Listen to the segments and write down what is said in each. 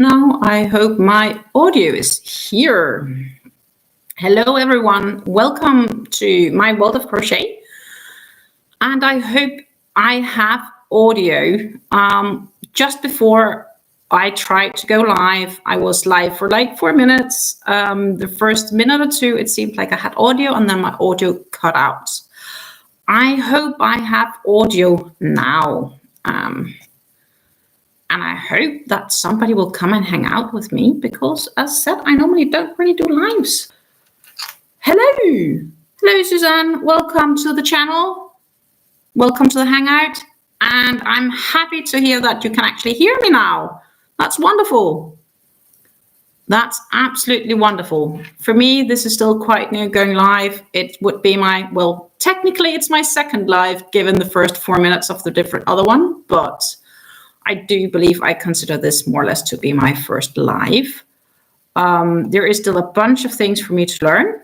Now I hope my audio is here. Hello everyone, welcome to my world of crochet. And I hope I have audio. Just before I tried to go live, I was live for like 4 minutes. The first minute or two, it seemed like I had audio and then my audio cut out. I hope I have audio now. And I hope that somebody will come and hang out with me because, as said, I normally don't really do lives. Hello. Hello, Suzanne. Welcome to the channel. Welcome to the Hangout. And I'm happy to hear that you can actually hear me now. That's wonderful. That's absolutely wonderful. For me, this is still quite new going live. It would be my, well, technically it's my second live given the first 4 minutes of the different other one, but I do believe I consider this more or less to be my first live. There is still a bunch of things for me to learn.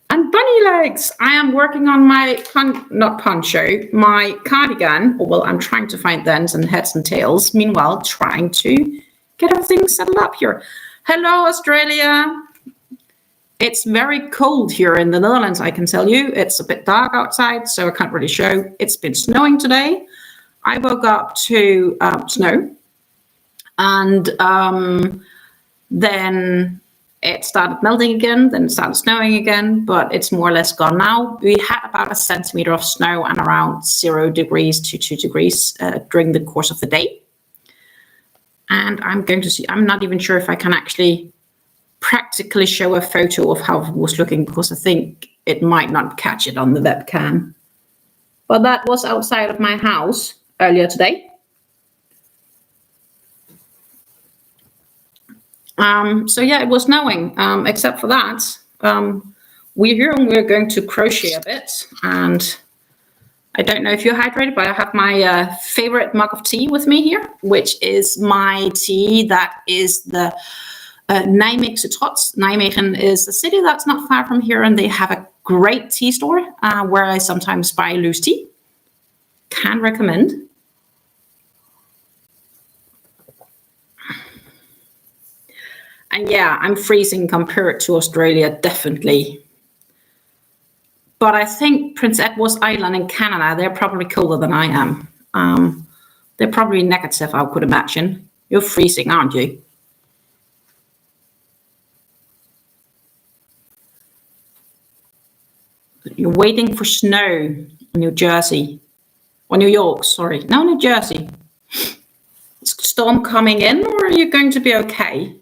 And bunny legs, I am working on my, not poncho, my cardigan. Well, I'm trying to find the ends and heads and tails. Meanwhile, trying to get everything settled up here. Hello, Australia. It's very cold here in the Netherlands, I can tell you. It's a bit dark outside, so I can't really show. It's been snowing today. I woke up to snow, and then it started melting again, then it started snowing again, but it's more or less gone now. We had about 1 centimeter of snow and around 0 degrees to 2 degrees during the course of the day. And I'm going to see, I'm not even sure if I can actually practically show a photo of how it was looking because I think it might not catch it on the webcam. But that was outside of my house earlier today. So yeah, it was snowing, except for that. We're here and we're going to crochet a bit. And I don't know if you're hydrated, but I have my favorite mug of tea with me here, which is my tea that is the Nijmeegse Trots. Nijmegen is a city that's not far from here, and they have a great tea store where I sometimes buy loose tea. Can recommend. And yeah, I'm freezing compared to Australia, definitely. But I think Prince Edward's Island in Canada, they're probably colder than I am. They're probably negative, I could imagine. You're freezing, aren't you? You're waiting for snow in New Jersey. Or New York, sorry. No, New Jersey. Is the storm coming in, or are you going to be okay?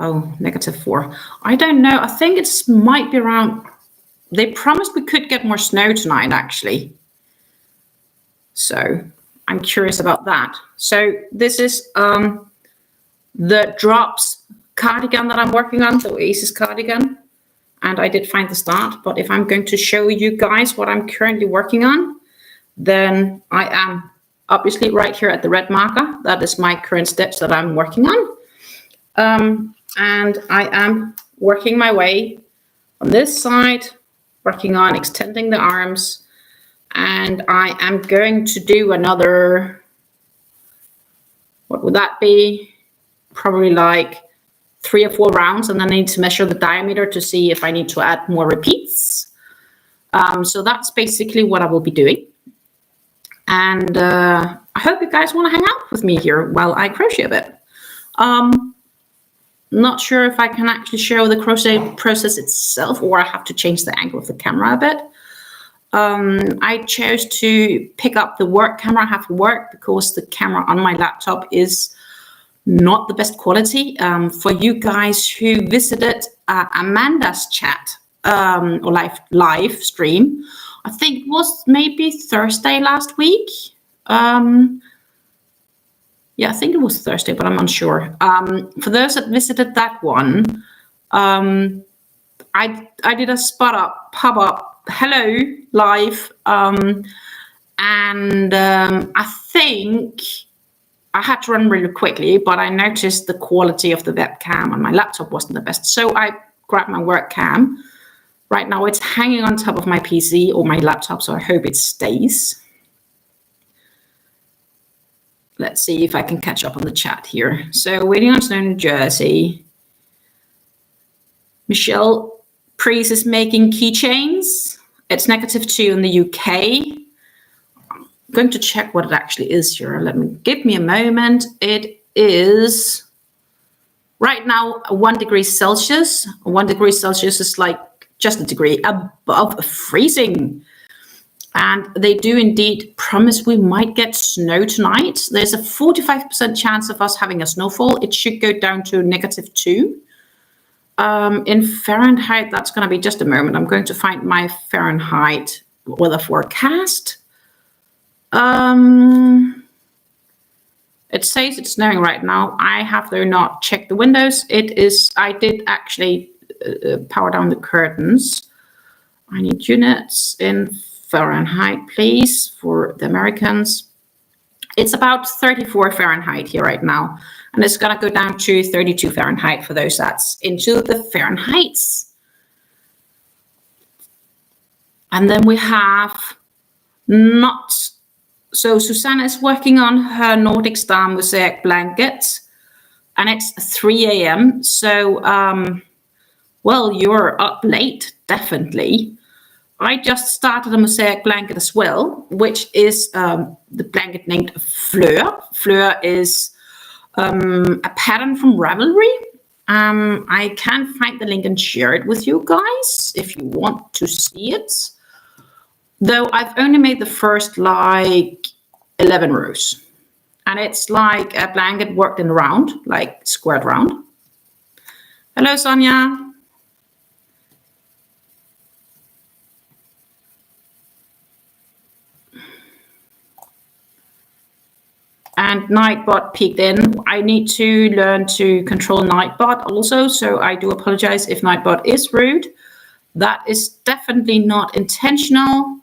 Oh, -4. I don't know. I think it might be around. They promised we could get more snow tonight, actually. So I'm curious about that. So this is the Drops cardigan that I'm working on, the Oasis cardigan. And I did find the start. But if I'm going to show you guys what I'm currently working on, then I am obviously right here at the red marker. That is my current stitch that I'm working on. And I am working my way on this side, working on extending the arms. And I am going to do another, what would that be? Probably like 3 or 4 rounds. And then I need to measure the diameter to see if I need to add more repeats. So that's basically what I will be doing. And I hope you guys want to hang out with me here while I crochet a bit. Not sure if I can actually show the crochet process itself, or I have to change the angle of the camera a bit. I chose to pick up the work camera I have for work because the camera on my laptop is not the best quality. For you guys who visited Amanda's chat or live stream, I think it was maybe Thursday last week. Yeah, I think it was Thursday, but I'm unsure. For those that visited that one, I did a pop-up, hello, live. And I think I had to run really quickly, but I noticed the quality of the webcam on my laptop wasn't the best. So I grabbed my work cam. Right now it's hanging on top of my PC or my laptop, so I hope it stays. Let's see if I can catch up on the chat here. So waiting on snow in New Jersey. Michelle Priest is making keychains. It's -2 in the UK. I'm going to check what it actually is here. Give me a moment. It is right now 1 degree Celsius. 1 degree Celsius is like just a degree above freezing. And they do indeed promise we might get snow tonight. There's a 45% chance of us having a snowfall. It should go down to -2. In Fahrenheit, that's going to be just a moment. I'm going to find my Fahrenheit weather forecast. It says it's snowing right now. I have, though, not checked the windows. I did actually power down the curtains. I need units in Fahrenheit, please, for the Americans. It's about 34 Fahrenheit here right now, and it's going to go down to 32 Fahrenheit for those that's into the Fahrenheits. And then we have so Susanna is working on her Nordic Star mosaic blanket, and it's 3 a.m. So, well, you're up late, definitely. I just started a mosaic blanket as well, which is the blanket named Fleur. Fleur is a pattern from Ravelry. I can find the link and share it with you guys if you want to see it. Though I've only made the first like 11 rows. And it's like a blanket worked in round, like squared round. Hello, Sonia. And Nightbot peeked in. I need to learn to control Nightbot also, so I do apologize if Nightbot is rude. That is definitely not intentional.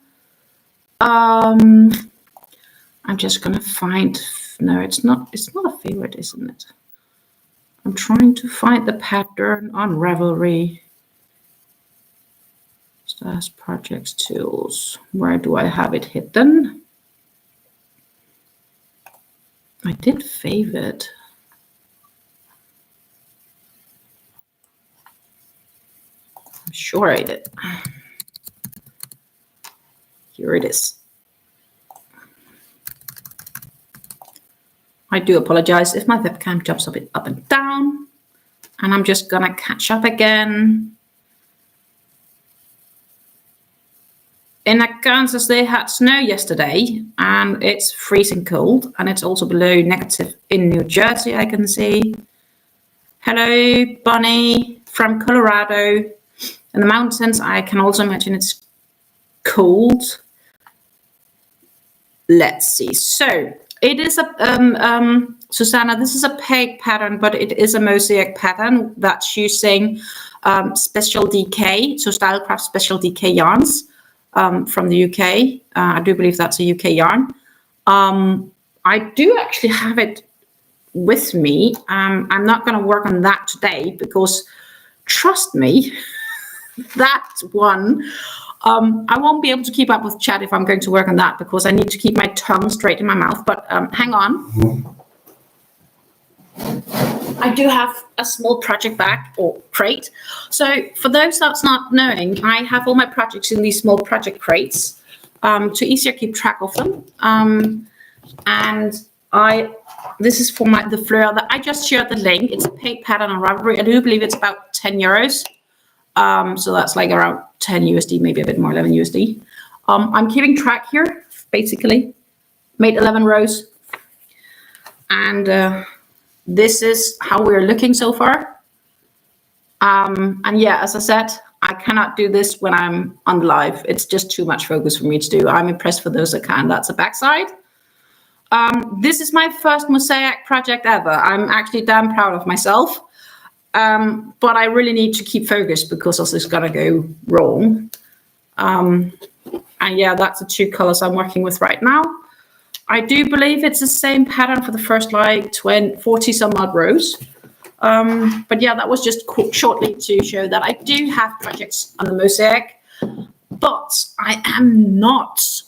I'm just gonna find. No, it's not. It's not a favorite, isn't it? I'm trying to find the pattern on Ravelry. Stars, projects, tools. Where do I have it hidden? I did favorite. I'm sure I did. Here it is. I do apologize if my webcam jumps a bit up and down, and I'm just gonna catch up again. In Kansas, they had snow yesterday, and it's freezing cold, and it's also below negative in New Jersey, I can see. Hello, Bonnie from Colorado. In the mountains, I can also imagine it's cold. Let's see. So it is a, Susanna, this is a peg pattern, but it is a mosaic pattern that's using Special DK, so Stylecraft Special DK yarns. From the UK. I do believe that's a UK yarn. I do actually have it with me. I'm not going to work on that today because, trust me, that one, I won't be able to keep up with chat if I'm going to work on that because I need to keep my tongue straight in my mouth. But hang on. I do have a small project bag or crate. So for those that's not knowing, I have all my projects in these small project crates to easier keep track of them. And this is for the Fleur that I just shared the link. It's a paid pattern on Ravelry. I do believe it's about 10 euros. So that's like around 10 USD, maybe a bit more, 11 USD. I'm keeping track here, basically. Made 11 rows. And this is how we're looking so far. And yeah, as I said, I cannot do this when I'm on live. It's just too much focus for me to do. I'm impressed for those that can. That's a backside. This is my first mosaic project ever. I'm actually damn proud of myself. But I really need to keep focused because else it's gonna go wrong. And yeah, that's the 2 colors I'm working with right now. I do believe it's the same pattern for the first like 40 some odd rows. But yeah, that was just shortly to show that I do have projects on the mosaic, but I am not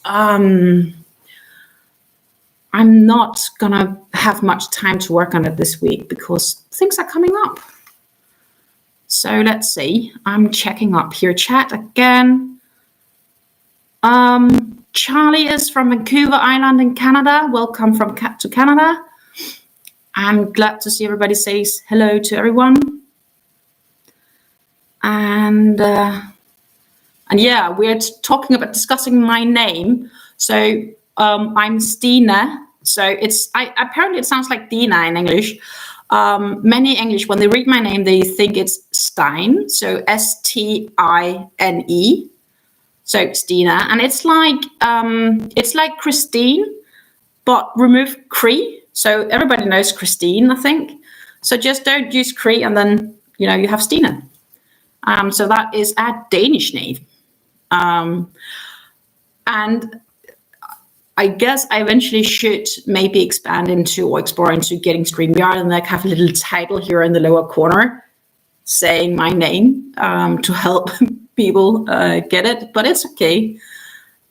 I'm not gonna have much time to work on it this week because things are coming up. So let's see. I'm checking up here chat again. Charlie is from Vancouver Island in Canada. Welcome to Canada. I'm glad to see everybody says hello to everyone. And yeah, we're discussing my name. So I'm Stina. So apparently it sounds like Dina in English. Many English, when they read my name, they think it's Stein. So Stine. So Stina, and it's like Christine, but remove Cree. So everybody knows Christine, I think. So just don't use Cree, and then you have Stina. So that is a Danish name, and I guess I eventually should maybe expand into or explore into getting StreamYard and have a little title here in the lower corner saying my name to help people get it, but it's okay.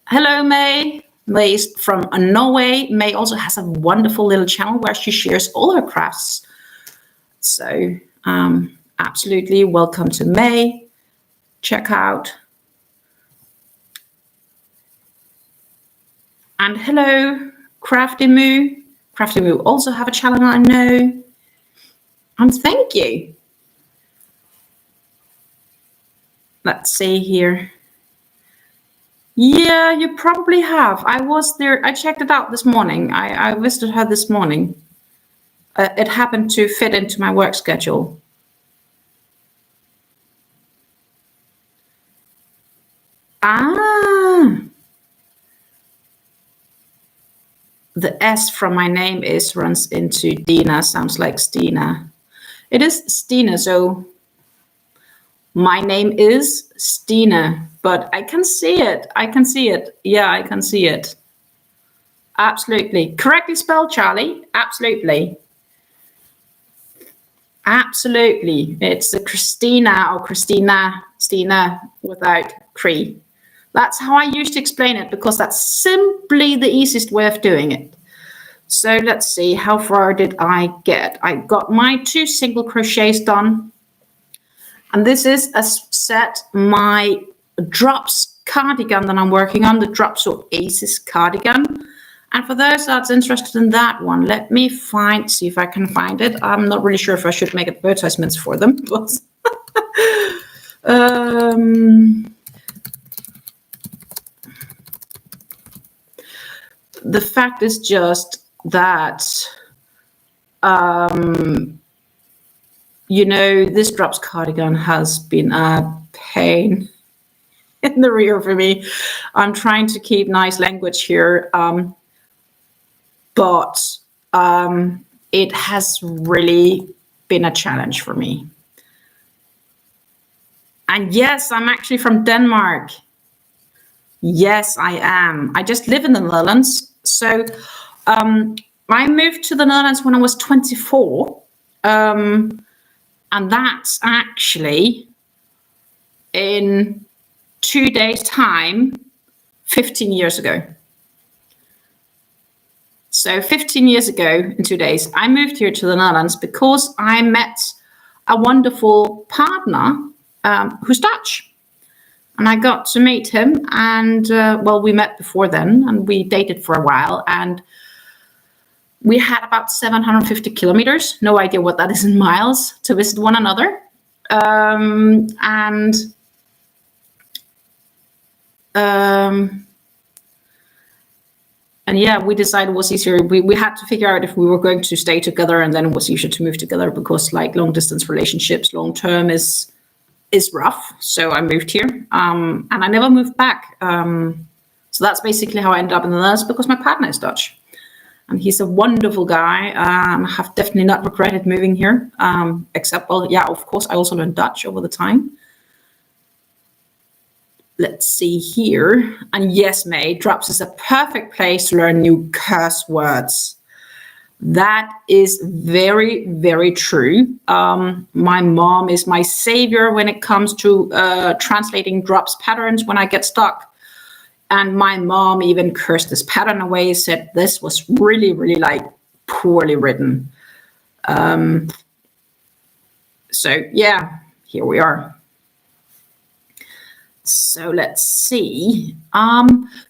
Hello, May. May is from Norway. May also has a wonderful little channel where she shares all her crafts. So absolutely welcome to May. Check out. And hello, Crafty Moo. Crafty Moo also have a channel, I know. And thank you. Let's see here. Yeah, you probably have. I was there. I checked it out this morning. I visited her this morning. It happened to fit into my work schedule. Ah. The S from my name runs into Dina. Sounds like Stina. It is Stina, so my name is Stina, but I can see it. I can see it. Yeah, I can see it. Absolutely. Correctly spelled, Charlie. Absolutely. Absolutely. It's the Christina or Stina without Cree. That's how I used to explain it because that's simply the easiest way of doing it. So let's see, how far did I get? I got my 2 single crochets done. And this is, as said, my Drops cardigan that I'm working on, the Drops or Aces cardigan. And for those that's interested in that one, let me see if I can find it. I'm not really sure if I should make advertisements for them. But the fact is just that, this Drops cardigan has been a pain in the rear for me. I'm trying to keep nice language here, but it has really been a challenge for me. And yes, I'm actually from Denmark. Yes, I am. I just live in the Netherlands. So I moved to the Netherlands when I was 24. And that's actually in 2 days' time, 15 years ago. So 15 years ago, in 2 days, I moved here to the Netherlands because I met a wonderful partner who's Dutch. And I got to meet him, and we met before then, and we dated for a while, and we had about 750 kilometers, no idea what that is in miles, to visit one another. And yeah, we decided it was easier. We had to figure out if we were going to stay together, and then it was easier to move together because long distance relationships, long term is rough. So I moved here, and I never moved back. So that's basically how I ended up in the Netherlands, because my partner is Dutch. And he's a wonderful guy. I have definitely not regretted moving here, except, of course, I also learned Dutch over the time. Let's see here. And yes, May, Drops is a perfect place to learn new curse words. That is very, very true. My mom is my savior when it comes to translating Drops patterns when I get stuck. And my mom even cursed this pattern away, said this was really, really like poorly written. So yeah, here we are. So let's see.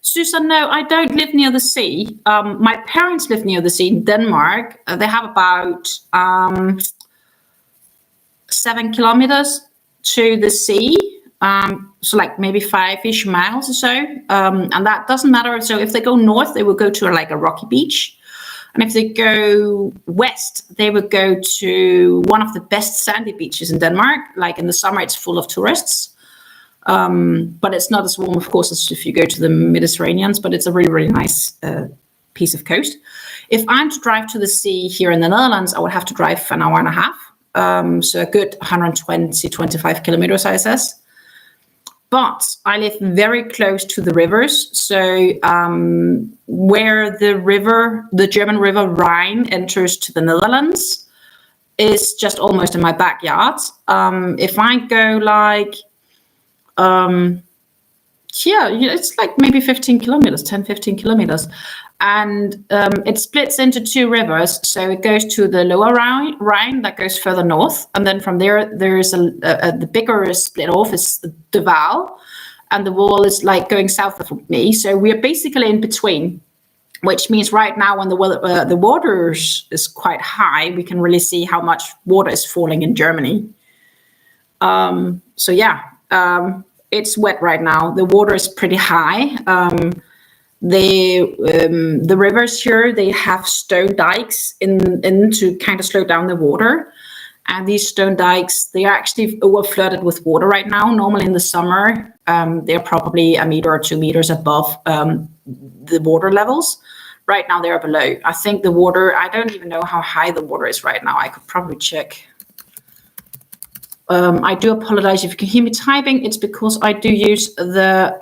Susan, no, I don't live near the sea. My parents live near the sea in Denmark. They have about 7 kilometers to the sea. So like maybe 5-ish miles or so. And that doesn't matter. So if they go north, they will go to like a rocky beach. And if they go west, they would go to one of the best sandy beaches in Denmark. Like in the summer, it's full of tourists. But it's not as warm, of course, as if you go to the Mediterranean, but it's a really, really nice piece of coast. If I'm to drive to the sea here in the Netherlands, I would have to drive an hour and a half. So a good 120, 25 kilometers, I says. But I live very close to the rivers. So where the German river Rhine enters to the Netherlands is just almost in my backyard. If I go like, it's like maybe 15 kilometers, 10, 15 kilometers. And it splits into 2 rivers. So it goes to the lower Rhine that goes further north. And then from there is the bigger split off is the Waal. And the Waal is like going south of me. So we are basically in between, which means right now when the water is quite high, we can really see how much water is falling in Germany. So yeah. It's wet right now. The water is pretty high. The rivers here, they have stone dikes in to kind of slow down the water. And these stone dikes, they are actually over flooded with water right now. Normally in the summer, they're probably 1 meter or 2 meters above the water levels. Right now they're below. I think the water, I don't even know how high the water is right now. I could probably check. I do apologize if you can hear me typing. It's because I do use the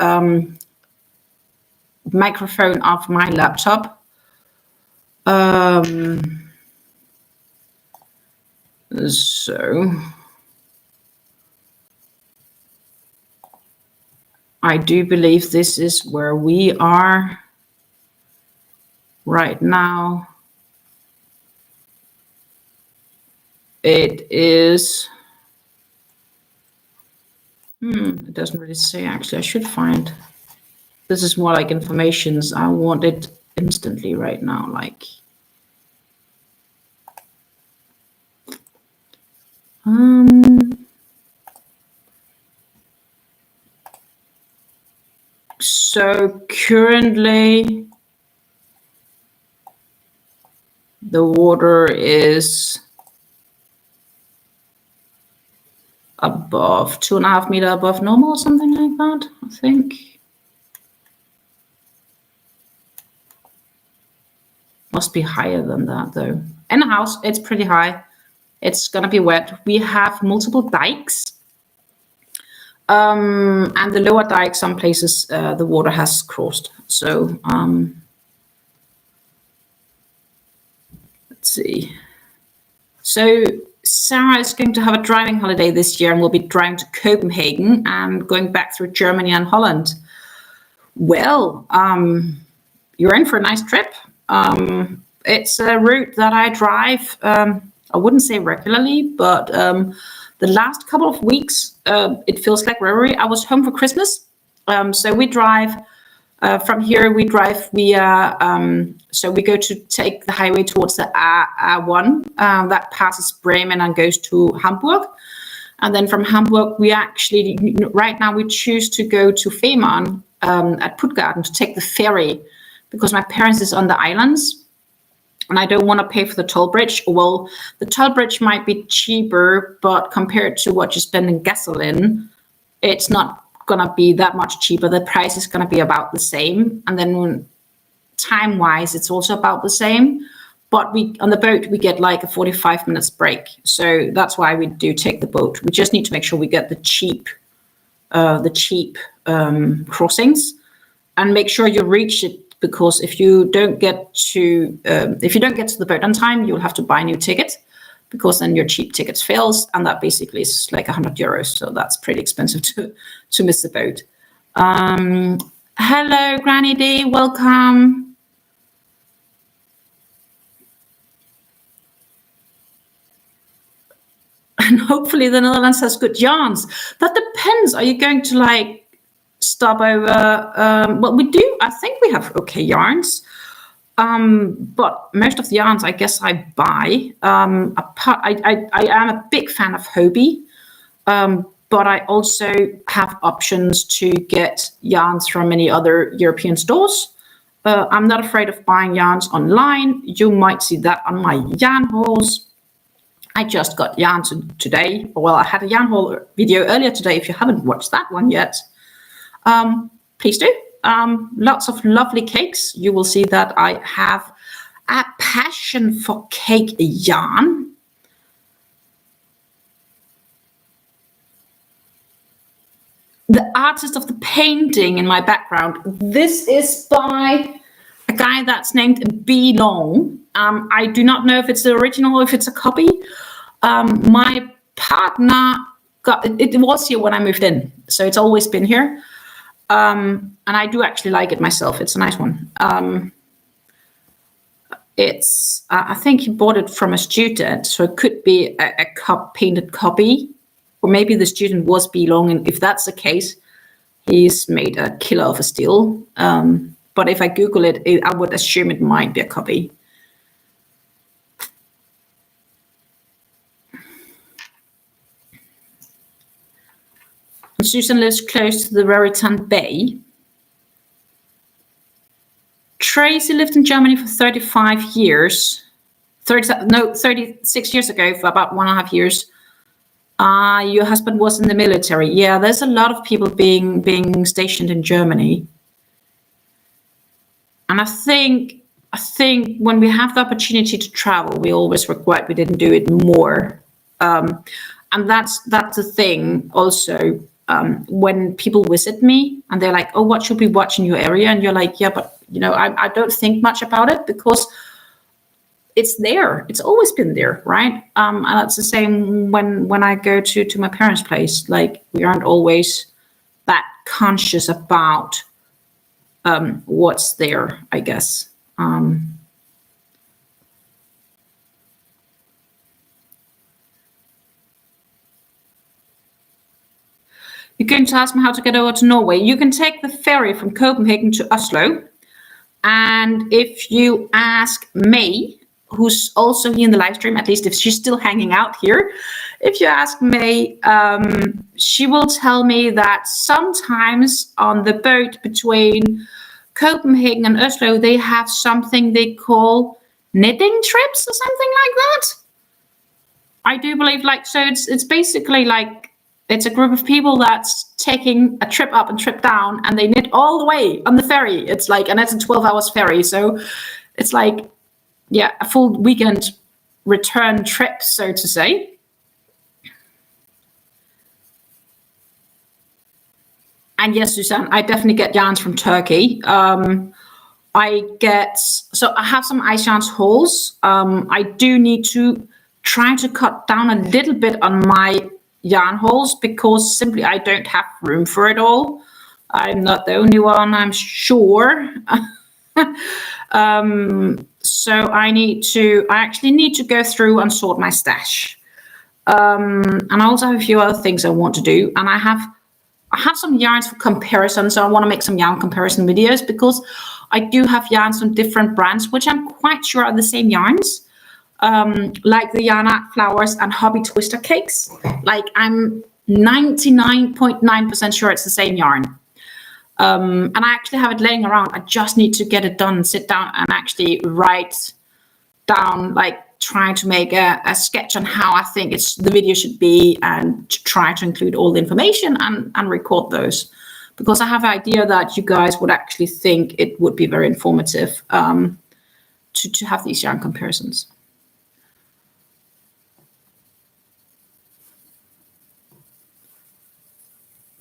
microphone of my laptop. So I do believe this is where we are right now. It is... it doesn't really say, actually. I should find. This is more like informations. I want it instantly right now. Like, so currently the water is above 2.5 meters above normal or something like that, I think. Must be higher than that though. In the house, it's pretty high. It's gonna be wet. We have multiple dikes. And the lower dike, some places the water has crossed. So let's see. So Sarah is going to have a driving holiday this year and will be driving to Copenhagen and going back through Germany and Holland. Well, you're in for a nice trip. It's a route that I drive, I wouldn't say regularly, but the last couple of weeks, it feels like regularly. I was home for Christmas. So we drive from here, we drive via, so we go to take the highway towards the A1 that passes Bremen and goes to Hamburg. And then from Hamburg, we actually, right now, we choose to go to Fehmarn at Puttgarden to take the ferry because my parents is on the islands and I don't want to pay for the toll bridge. Well, the toll bridge might be cheaper, but compared to what you spend in gasoline, it's not gonna be that much cheaper. The price is gonna be about the same. And then time-wise, it's also about the same. But we on the boat, we get like a 45 minutes break. So that's why we do take the boat. We just need to make sure we get the cheap crossings and make sure you reach it, because if you don't get to the boat on time, you'll have to buy a new ticket, because then your cheap ticket fails, and that basically is like 100 euros. So that's pretty expensive to miss the boat. Hello, Granny D, welcome. And hopefully the Netherlands has good yarns. That depends. Are you going to like stop over? Well, we do. I think we have okay yarns. But most of the yarns, I guess I buy. I am a big fan of Hobie. But I also have options to get yarns from many other European stores. I'm not afraid of buying yarns online. You might see that on my yarn hauls. I just got yarn today. Well, I had a yarn haul video earlier today. If you haven't watched that one yet, please do. Lots of lovely cakes. You will see that I have a passion for cake yarn. The artist of the painting in my background. This is by a guy that's named B. Long. I do not know if it's the original or if it's a copy. My partner got it was here when I moved in, so it's always been here. And I do actually like it myself. It's a nice one. I think he bought it from a student, so it could be a painted copy. Or maybe the student was B. Long, and if that's the case, he's made a killer of a steal. But if I Google it, I would assume it might be a copy. And Susan lives close to the Raritan Bay. Tracy lived in Germany for 35 years. 36 years ago, for about 1.5 years. Your husband was in the military. Yeah, there's a lot of people being stationed in Germany. And I think when we have the opportunity to travel, we always regret we didn't do it more. And that's the thing also. When people visit me and they're like, oh, what should we watch in your area? And you're like, yeah, but I don't think much about it because it's there. It's always been there, right? And that's the same when I go to my parents' place. Like, we aren't always that conscious about what's there, I guess. You're going to ask me how to get over to Norway. You can take the ferry from Copenhagen to Oslo. And if you ask May, who's also here in the live stream, at least if she's still hanging out here, if you ask May, she will tell me that sometimes on the boat between Copenhagen and Oslo, they have something they call knitting trips or something like that. I do believe, like, so it's basically like, it's a group of people that's taking a trip up and trip down, and they knit all the way on the ferry. It's like, and it's a 12 hours ferry. So it's like, yeah, a full weekend return trip, so to say. And yes, Suzanne, I definitely get yarns from Turkey. I have some ice yarns hauls. I do need to try to cut down a little bit on my yarn hauls because simply I don't have room for it all. I'm not the only one, I'm sure. So I actually need to go through and sort my stash. And I also have a few other things I want to do. And I have some yarns for comparison. So I want to make some yarn comparison videos because I do have yarns from different brands, which I'm quite sure are the same yarns. Like the Yarn Art Flowers and Hobby Twister Cakes. Like, I'm 99.9% sure it's the same yarn. And I actually have it laying around. I just need to get it done, sit down and actually write down, like, trying to make a sketch on how I think the video should be, and to try to include all the information and record those. Because I have an idea that you guys would actually think it would be very informative to have these yarn comparisons.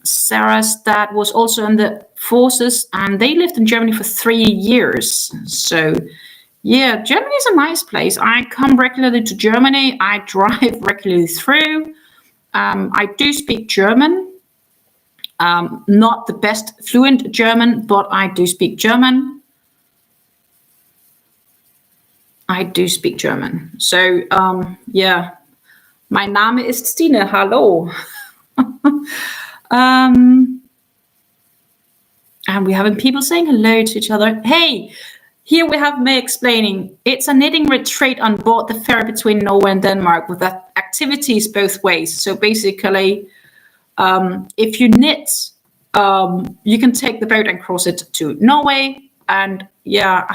Sarah's dad was also in the forces, and they lived in Germany for 3 years. So, yeah, Germany is a nice place. I come regularly to Germany. I drive regularly through. I do speak German. Not the best fluent German, but I do speak German. So, yeah. Mein Name ist Stine. Hallo. And we have people saying hello to each other. Hey, here we have May explaining. It's a knitting retreat on board the ferry between Norway and Denmark with activities both ways. So basically, if you knit, you can take the boat and cross it to Norway. And yeah,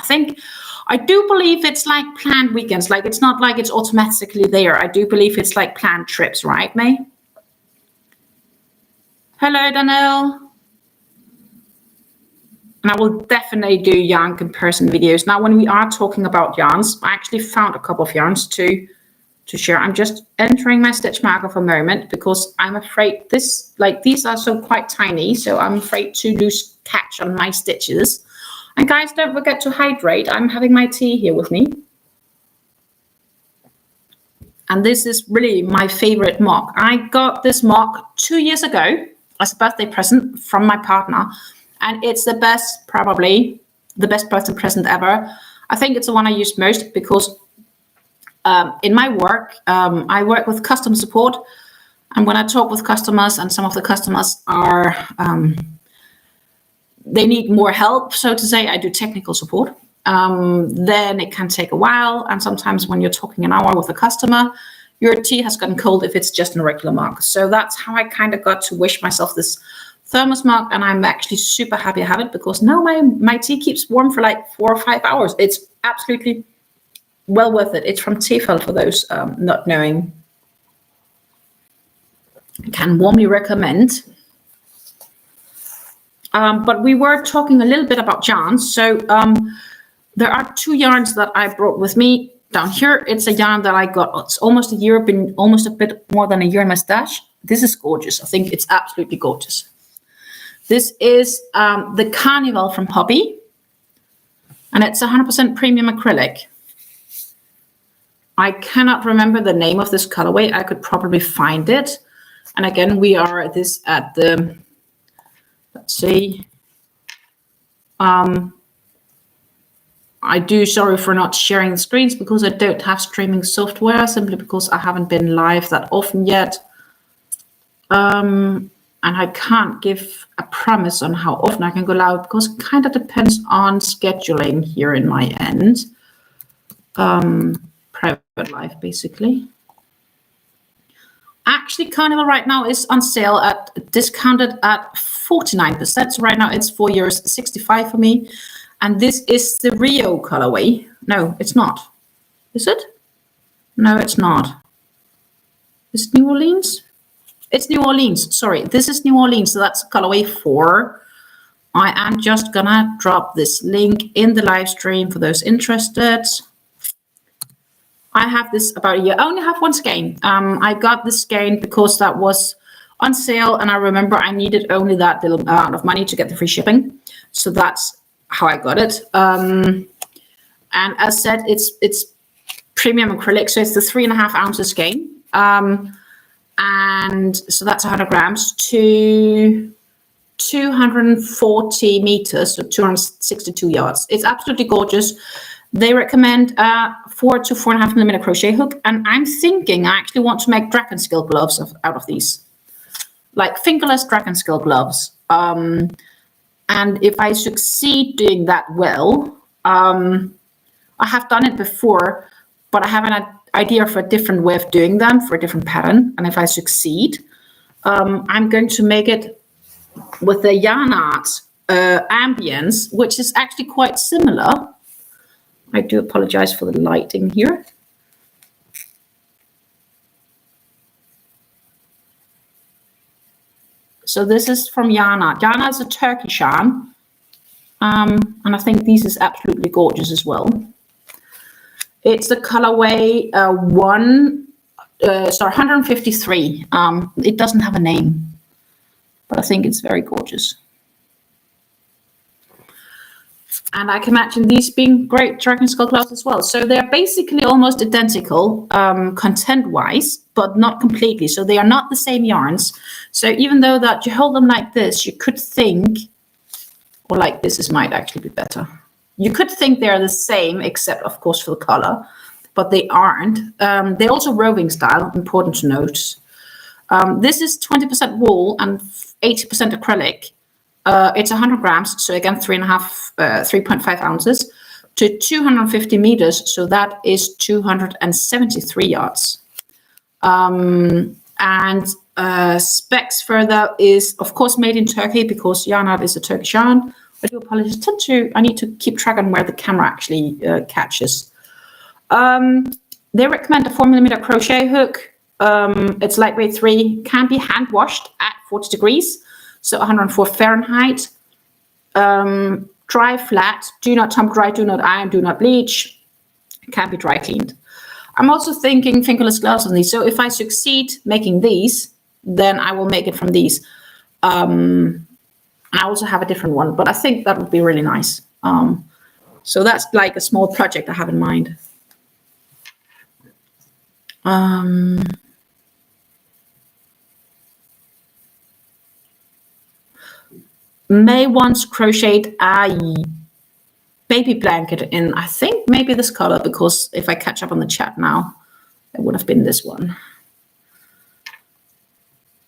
I do believe it's like planned weekends. Like, it's not like it's automatically there. I do believe it's like planned trips, right, May? Hello, Danielle. And I will definitely do yarn comparison videos. Now, when we are talking about yarns, I actually found a couple of yarns to share. I'm just entering my stitch marker for a moment because I'm afraid these are so quite tiny. So I'm afraid to lose catch on my stitches. And guys, don't forget to hydrate. I'm having my tea here with me. And this is really my favorite mug. I got this mug 2 years ago as a birthday present from my partner. And it's probably the best birthday present ever. I think it's the one I use most because in my work, I work with customer support. And when I talk with customers, and some of the customers are, they need more help, so to say, I do technical support. Then it can take a while. And sometimes when you're talking an hour with a customer, your tea has gotten cold if it's just a regular mug. So that's how I kind of got to wish myself this thermos mug, and I'm actually super happy I have it because now my tea keeps warm for like 4 or 5 hours. It's absolutely well worth it. It's from Tefal for those not knowing. I can warmly recommend. But we were talking a little bit about yarns. So there are 2 yarns that I brought with me down here. It's a yarn that I got. It's almost a year, been almost a bit more than a year in my stash. This is gorgeous. I think it's absolutely gorgeous. This is the Carnival from Hobby, and it's 100% premium acrylic. I cannot remember the name of this colorway. I could probably find it. And again, we are at this at the, let's see. I do sorry for not sharing the screens because I don't have streaming software, simply because I haven't been live that often yet. And I can't give a promise on how often I can go live because it kind of depends on scheduling here in my end. Private life, basically. Actually, Carnival right now is on sale at discounted at 49%. So right now it's €4.65 for me. And this is the Rio colorway. No, it's not. Is it? No, it's not. Is it New Orleans? It's New Orleans. Sorry, this is New Orleans. So that's colorway 4. I am just gonna drop this link in the live stream for those interested. I have this about a year. I only have one skein. I got this skein because that was on sale, and I remember I needed only that little amount of money to get the free shipping. So that's how I got it. And as said, it's premium acrylic, so it's the 3.5 ounces skein. And so that's 100 grams to 240 meters, so 262 yards. It's absolutely gorgeous. They recommend 4 to 4.5 millimeter crochet hook. And I'm thinking I actually want to make dragon scale gloves out of these, like fingerless dragon scale gloves. And if I succeed doing that well, I have done it before, but I have an idea for a different way of doing them for a different pattern. And if I succeed, I'm going to make it with the yarn art ambience, which is actually quite similar. I do apologize for the lighting here. So this is from Yarn Art. Yarn Art is a Turkish yarn. And I think this is absolutely gorgeous as well. It's the colorway 153. It doesn't have a name, but I think it's very gorgeous. And I can imagine these being great dragon skull clouds as well. So they're basically almost identical content-wise, but not completely. So they are not the same yarns. So even though that you hold them like this, you could think, or like this might actually be better. You could think they're the same, except of course for the color, but they aren't. They're also roving style, important to note. This is 20% wool and 80% acrylic. It's 100 grams, so again 3.5 ounces to 250 meters, so that is 273 yards. And specs further is of course made in Turkey because Yarnart is a Turkish yarn. I do apologize. I need to keep track on where the camera actually catches. They recommend a 4mm crochet hook. It's lightweight 3, can be hand washed at 40 degrees, so 104 Fahrenheit. Dry flat, do not tumble dry, do not iron, do not bleach. Can be dry cleaned. I'm also thinking fingerless gloves on these. So if I succeed making these, then I will make it from these. I also have a different one, but I think that would be really nice. So that's like a small project I have in mind. May once crocheted a baby blanket in, I think maybe this color, because if I catch up on the chat now, it would have been this one.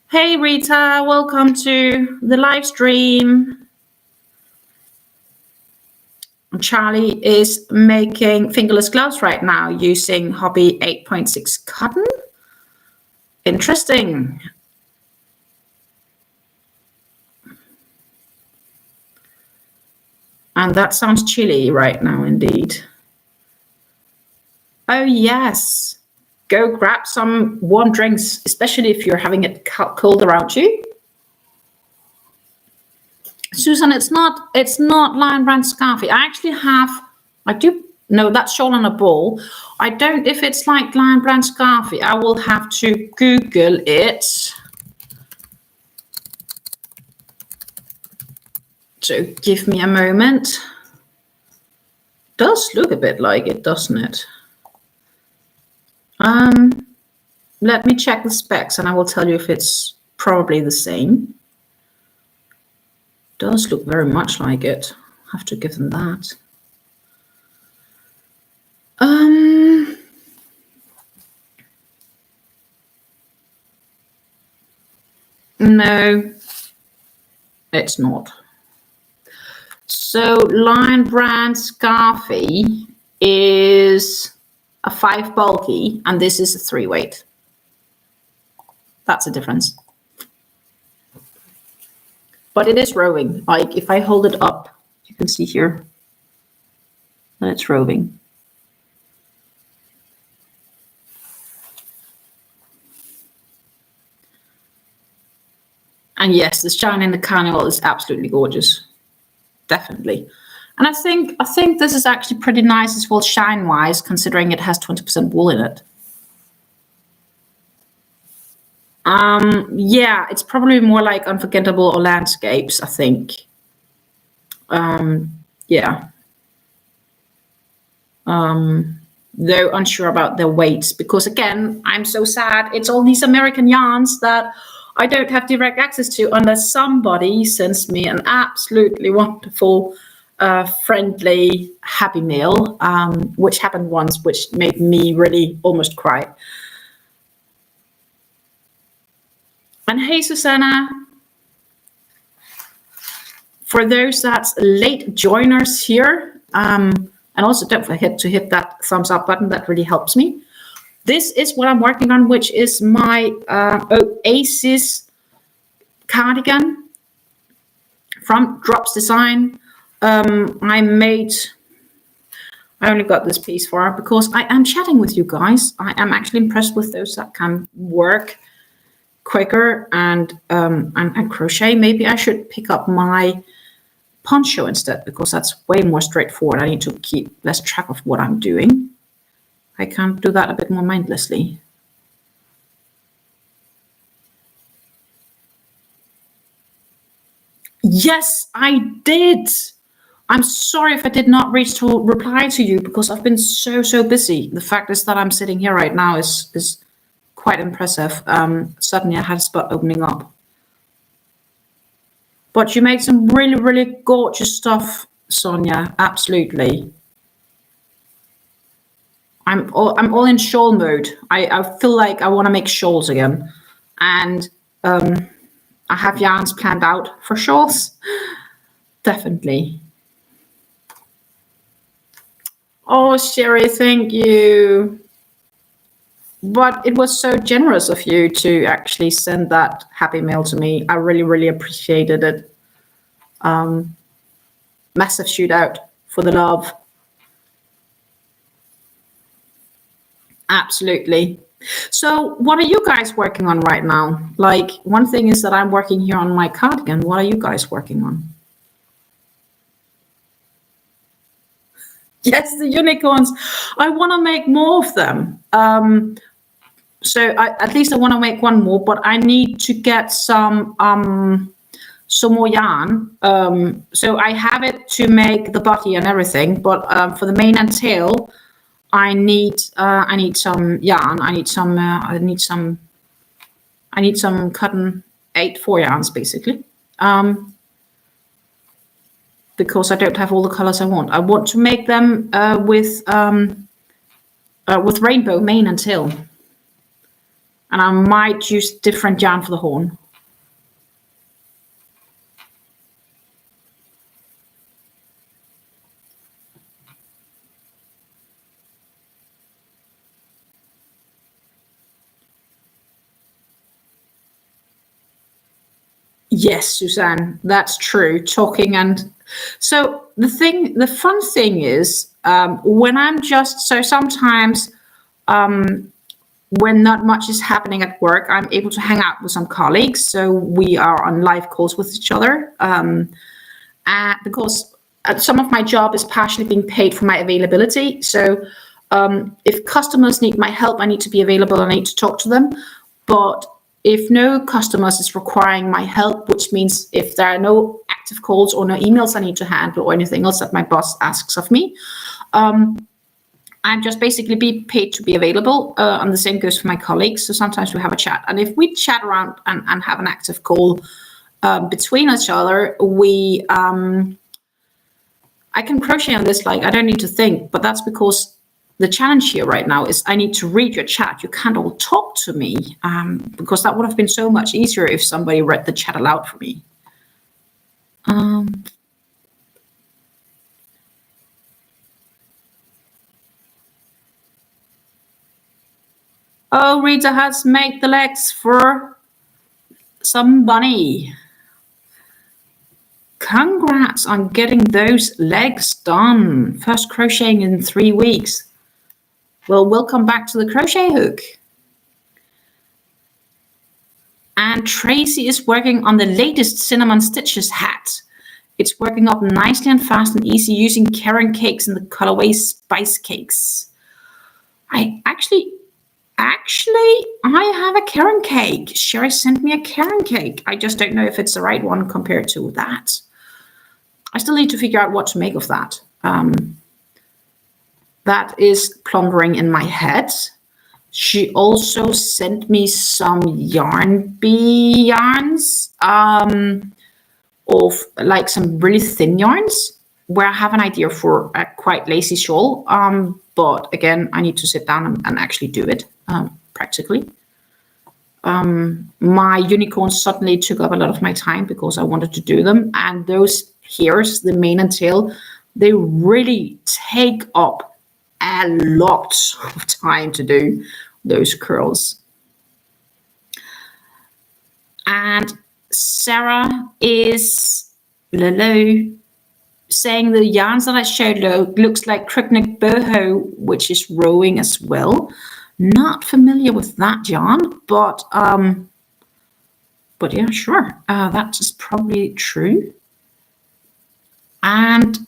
Hey Rita, welcome to the live stream. Charlie is making fingerless gloves right now using Hobby 8.6 cotton. Interesting. And that sounds chilly right now indeed. Oh yes, go grab some warm drinks, especially if you're having it cold around you. Susan, it's not Lion Brand Scarfy. I do know that shawl on a ball. I don't, if it's like Lion Brand Scarfy, I will have to Google it. So give me a moment. Does look a bit like it, doesn't it? Let me check the specs and I will tell you if it's probably the same. Does look very much like it. Have to give them that. No, it's not. So Lion Brand Scarfy is a 5 bulky and this is a 3 weight. That's a difference. But it is roving. Like if I hold it up, you can see here that it's roving. And yes, the shine in the carnival is absolutely gorgeous. Definitely. And I think this is actually pretty nice as well shine-wise, considering it has 20% wool in it. Yeah, it's probably more like Unforgettable or Landscapes, I think. Yeah. Though unsure about their weights, because again, I'm so sad. It's all these American yarns that I don't have direct access to unless somebody sends me an absolutely wonderful, friendly, happy mail, which happened once, which made me really almost cry. And hey, Susanna, for those that's late joiners here, and also don't forget to hit that thumbs up button. That really helps me. This is what I'm working on, which is my Oasis cardigan from Drops Design. I only got this piece for her because I am chatting with you guys. I am actually impressed with those that can work quicker and crochet. Maybe I should pick up my poncho instead, because that's way more straightforward. I need to keep less track of what I'm doing. I can do that a bit more mindlessly. Yes, I did. I'm sorry if I did not reach to reply to you because I've been so busy. The fact is that I'm sitting here right now is quite impressive. Suddenly I had a spot opening up. But you made some really gorgeous stuff, Sonia. Absolutely. I'm all in shawl mode. I feel like I want to make shawls again, and I have yarns planned out for shawls. Definitely. Oh, Sherry, thank you. But it was so generous of you to actually send that happy mail to me. I really appreciated it. Massive shoot out for the love. Absolutely. So what are you guys working on right now? Like, one thing is that I'm working here on my cardigan. What are you guys working on? Yes, the unicorns. I want to make more of them. So at least I want to make one more, but I need to get some more yarn. So I have it to make the body and everything, but for the mane and tail, I need some yarn. I need some cotton 8/4 yarns basically. Because I don't have all the colors I want. I want to make them with rainbow mane and tail. And I might use different yarn for the horn. Yes, Suzanne, that's true. Talking and so the fun thing is when I'm just so sometimes when not much is happening at work, I'm able to hang out with some colleagues. So we are on live calls with each other because some of my job is partially being paid for my availability. So if customers need my help, I need to be available. I need to talk to them. But if no customers is requiring my help, which means if there are no active calls or no emails I need to handle or anything else that my boss asks of me, I'm just basically be paid to be available. And the same goes for my colleagues. So sometimes we have a chat. And if we chat around and have an active call between each other, I can crochet on this like I don't need to think, but that's because the challenge here right now is I need to read your chat. You can't all talk to me because that would have been so much easier if somebody read the chat aloud for me. Oh, Rita has made the legs for some bunny. Congrats on getting those legs done. First crocheting in 3 weeks. Well, welcome back to the crochet hook. And Tracy is working on the latest Cinnamon Stitches hat. It's working up nicely and fast and easy using carrot cakes in the colorway Spice Cakes. I actually I have a carrot cake. Sherry sent me a carrot cake. I just don't know if it's the right one compared to that. I still need to figure out what to make of that. That is plundering in my head. She also sent me some yarn bee yarns of like some really thin yarns where I have an idea for a quite lacy shawl. But again, I need to sit down and actually do it practically. My unicorns suddenly took up a lot of my time because I wanted to do them. And those hairs, the mane and tail, they really take up a lot of time to do those curls. And Sarah is saying the yarns that I showed looks like Crookneck boho, which is rowing as well. Not familiar with that yarn, but yeah, sure, that is probably true. And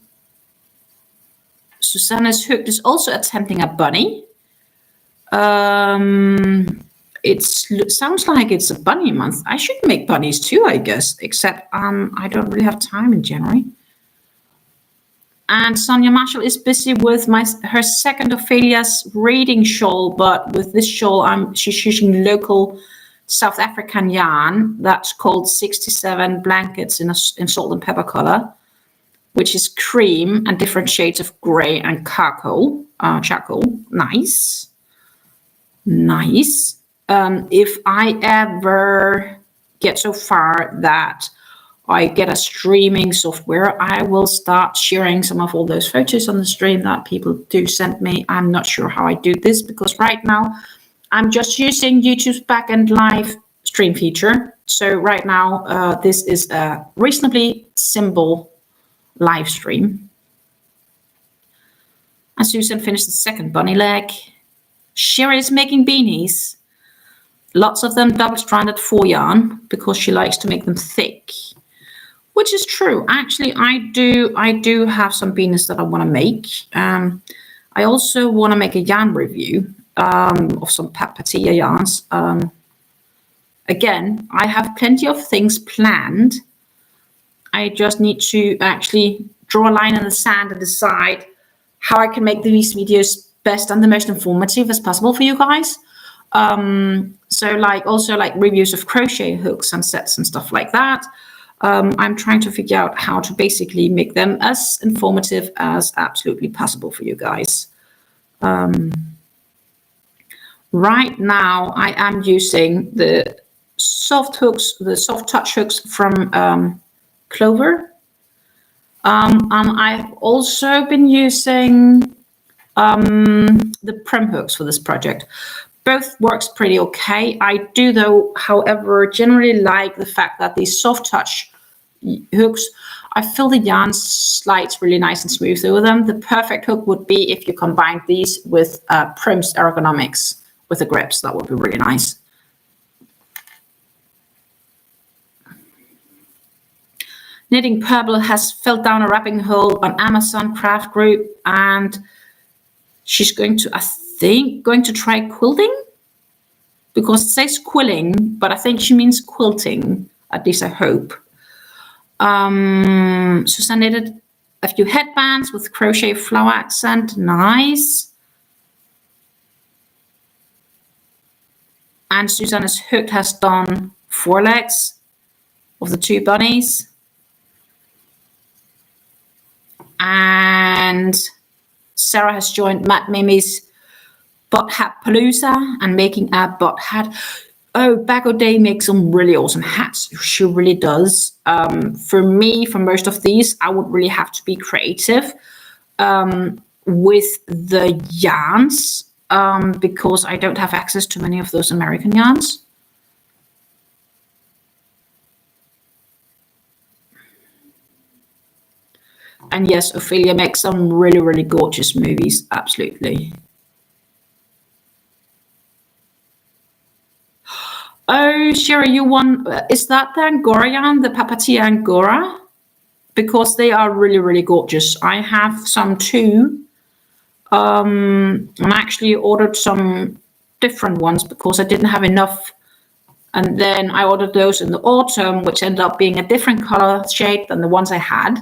Susanna's Hooked is also attempting a bunny. It sounds like it's a bunny month. I should make bunnies too, I guess, except I don't really have time in January. And Sonia Marshall is busy with her second Ophelia's reading shawl, but with this shawl, she's using local South African yarn that's called 67 blankets in salt and pepper color, which is cream and different shades of gray and charcoal. Nice. If I ever get so far that I get a streaming software, I will start sharing some of all those photos on the stream that people do send me. I'm not sure how I do this because right now I'm just using YouTube's backend live stream feature. So right now this is a reasonably simple live stream. And Susan finished the second bunny leg. Sherry is making beanies. Lots of them double-stranded 4 yarn because she likes to make them thick. Which is true. Actually, I do have some beanies that I want to make. I also want to make a yarn review of some Papatia yarns. Again, I have plenty of things planned. I just need to actually draw a line in the sand and decide how I can make these videos best and the most informative as possible for you guys. So also reviews of crochet hooks and sets and stuff like that. I'm trying to figure out how to basically make them as informative as absolutely possible for you guys. Right now, I am using the soft hooks, the soft touch hooks from Clover. I've also been using the Prem hooks for this project. Both works pretty okay. I do, though, however, generally like the fact that these soft touch hooks, I feel the yarn slides really nice and smooth over them. The perfect hook would be if you combine these with Prem's ergonomics with the grips. That would be really nice. Knitting Purple has filled down a wrapping hole on Amazon craft group, and she's going to, I think, going to try quilting, because it says quilling, but I think she means quilting, at least I hope. Susan knitted a few headbands with crochet flower accent. Nice. And Susanna's hook has done 4 legs of the 2 bunnies. And Sarah has joined Matt Mimi's Butt Hat Palooza and making a butt hat. Oh, Bag O' Day makes some really awesome hats. She really does. For me, for most of these, I would really have to be creative with the yarns because I don't have access to many of those American yarns. And yes, Ophelia makes some really, really gorgeous movies. Absolutely. Oh, Sherry, you won. Is that the Angora yarn, the Papatia Angora? Because they are really, really gorgeous. I have some too. And I actually ordered some different ones because I didn't have enough. And then I ordered those in the autumn, which ended up being a different color shade than the ones I had,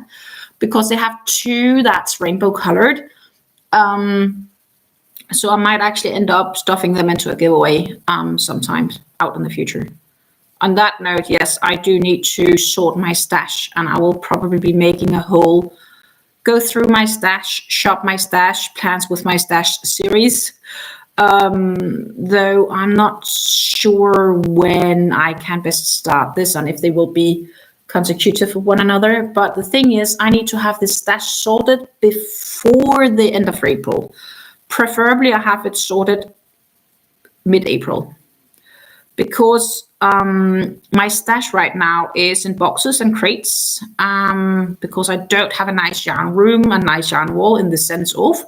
because they have 2 that's rainbow colored. So I might actually end up stuffing them into a giveaway sometime out in the future. On that note, yes, I do need to sort my stash, and I will probably be making a whole go through my stash, shop my stash, plans with my stash series. Though I'm not sure when I can best start this and if they will be consecutive of one another. But the thing is, I need to have this stash sorted before the end of April. Preferably I have it sorted mid-April, because my stash right now is in boxes and crates, because I don't have a nice yarn room, a nice yarn wall, in the sense of,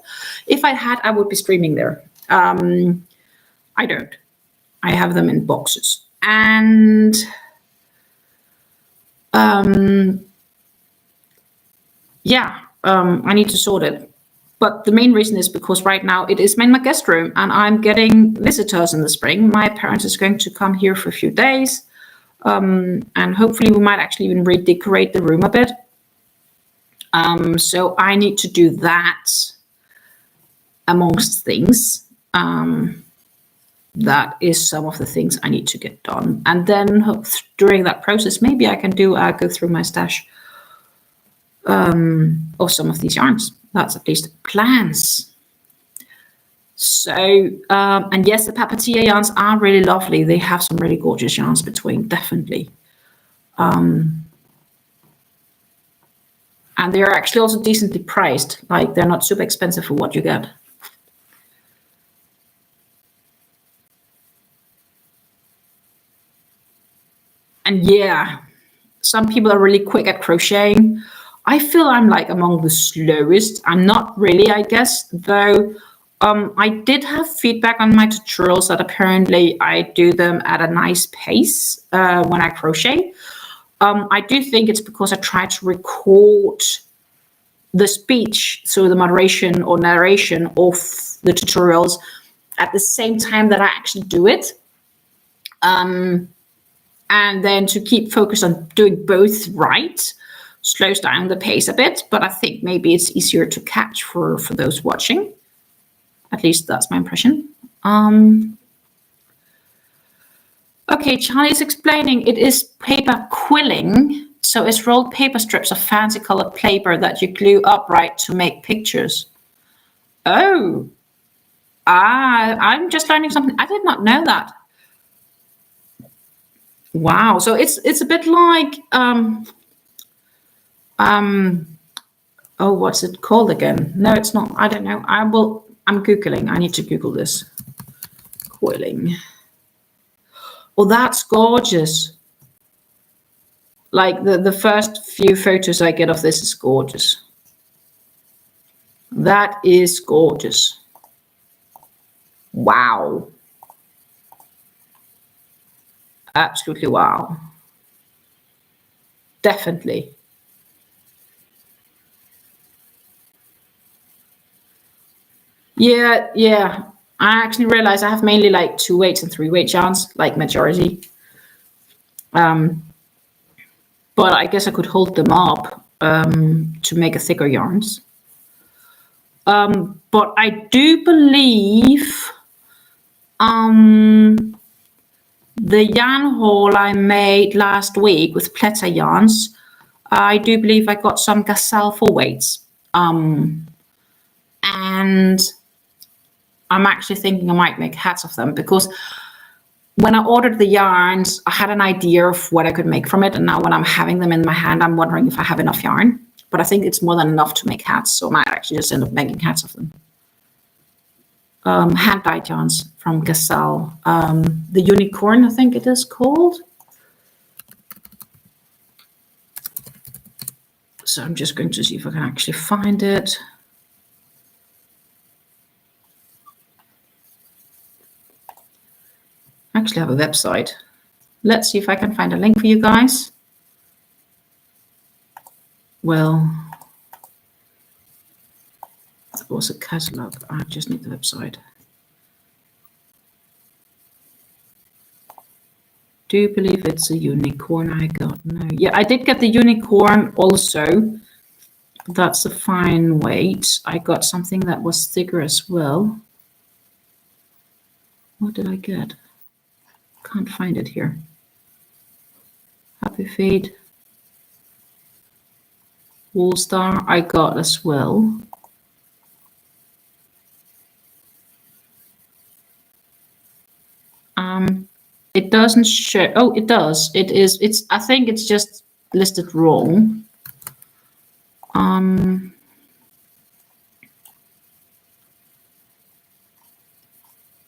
if I had, I would be streaming there. I don't. I have them in boxes. And I need to sort it. But the main reason is because right now it is my guest room, and I'm getting visitors in the spring. My parents is going to come here for a few days, and hopefully we might actually even redecorate the room a bit. So I need to do that amongst things. That is some of the things I need to get done. And then during that process, maybe I can go through my stash of some of these yarns. That's at least plans. So, and yes, the Papatia yarns are really lovely. They have some really gorgeous yarns between, definitely. And they are actually also decently priced. Like, they're not super expensive for what you get. And yeah, some people are really quick at crocheting. I feel I'm like among the slowest. I'm not really, I guess, though. I did have feedback on my tutorials that apparently I do them at a nice pace when I crochet. I do think it's because I try to record the speech, so the moderation or narration of the tutorials at the same time that I actually do it. And then to keep focused on doing both right slows down the pace a bit, but I think maybe it's easier to catch for those watching. At least that's my impression. Okay, Charlie's explaining it is paper quilling. So it's rolled paper strips of fancy colored paper that you glue upright to make pictures. Oh, I'm just learning something. I did not know that. Wow, so it's a bit like oh, what's it called again? No, it's not. I don't know. I'm Googling. I need to Google this. Quilling. Oh, that's gorgeous. Like the first few photos I get of this is gorgeous. That is gorgeous. Wow. Absolutely wow. Definitely. Yeah. I actually realized I have mainly like 2-weight and 3-weight yarns, like majority. But I guess I could hold them up to make a thicker yarns. But I do believe the yarn haul I made last week with Pleta yarns, I do believe I got some Gazelle 4-weights. And I'm actually thinking I might make hats of them, because when I ordered the yarns, I had an idea of what I could make from it. And now when I'm having them in my hand, I'm wondering if I have enough yarn. But I think it's more than enough to make hats. So I might actually just end up making hats of them. Hand-dyed yarns from Gazelle. The Unicorn, I think it is called. So I'm just going to see if I can actually find it. I actually have a website. Let's see if I can find a link for you guys. Well, that was a catalog. I just need the website. Do you believe it's a unicorn I got? No. Yeah, I did get the unicorn also. That's a fine weight. I got something that was thicker as well. What did I get? Can't find it here. Happy Feet. Wool Star I got as well. It doesn't show. Oh, it does. It is. It's. I think it's just listed wrong.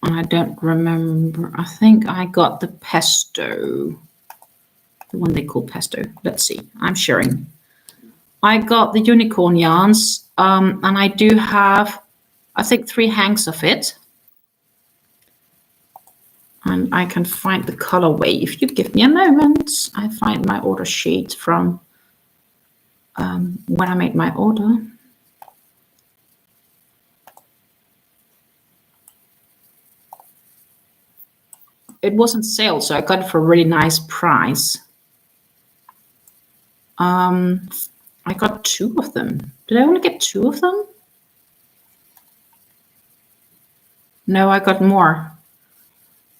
I don't remember. I think I got the pesto. The one they call pesto. Let's see. I'm sharing. I got the unicorn yarns, and I do have, I think, 3 hanks of it. And I can find the colorway. If you give me a moment, I find my order sheet from when I made my order. It wasn't sale, so I got it for a really nice price. I got 2 of them. Did I only get 2 of them? No, I got more.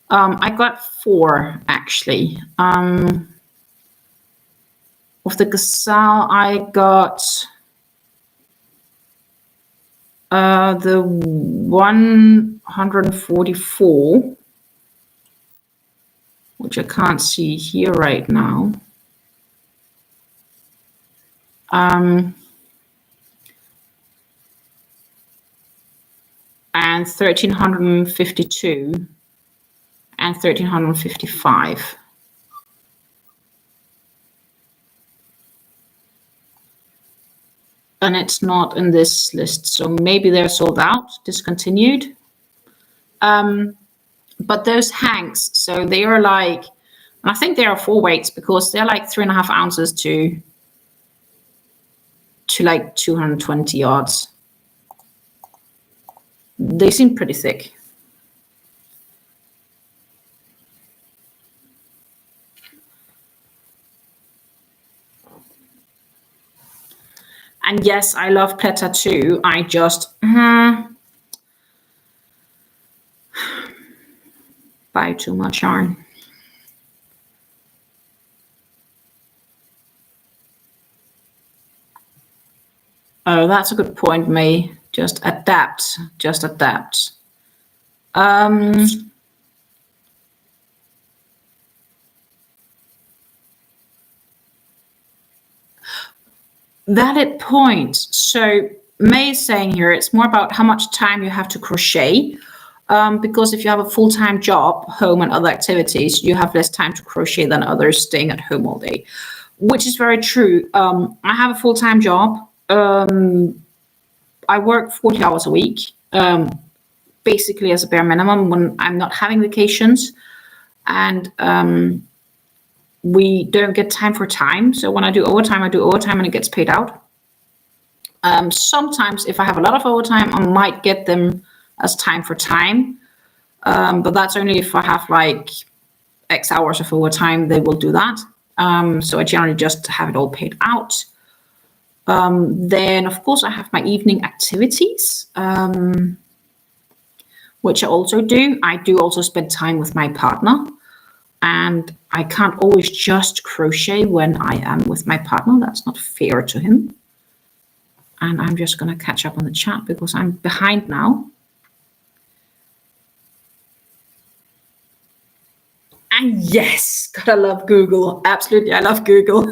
I got 4 actually. Of the gazelle, I got the 144, which I can't see here right now. And 1352 and 1355. And it's not in this list, so maybe they're sold out, discontinued. But those hanks, so they are like, I think they are 4 weights because they're like 3.5 ounces to like 220 yards. They seem pretty thick. And yes, I love Pleta too. I just buy too much yarn. Oh, that's a good point, May. Just adapt. Just adapt. Valid point. So May is saying here it's more about how much time you have to crochet. Because if you have a full-time job, home and other activities, you have less time to crochet than others staying at home all day, which is very true. I have a full-time job. I work 40 hours a week, basically as a bare minimum when I'm not having vacations. And we don't get time for time. So when I do overtime and it gets paid out. Sometimes if I have a lot of overtime, I might get them as time for time. But that's only if I have like X hours of overtime, they will do that. So I generally just have it all paid out. Then of course I have my evening activities, which I also do. I do also spend time with my partner. And I can't always just crochet when I am with my partner. That's not fair to him. And I'm just going to catch up on the chat because I'm behind now. And yes, gotta love Google. Absolutely, I love Google.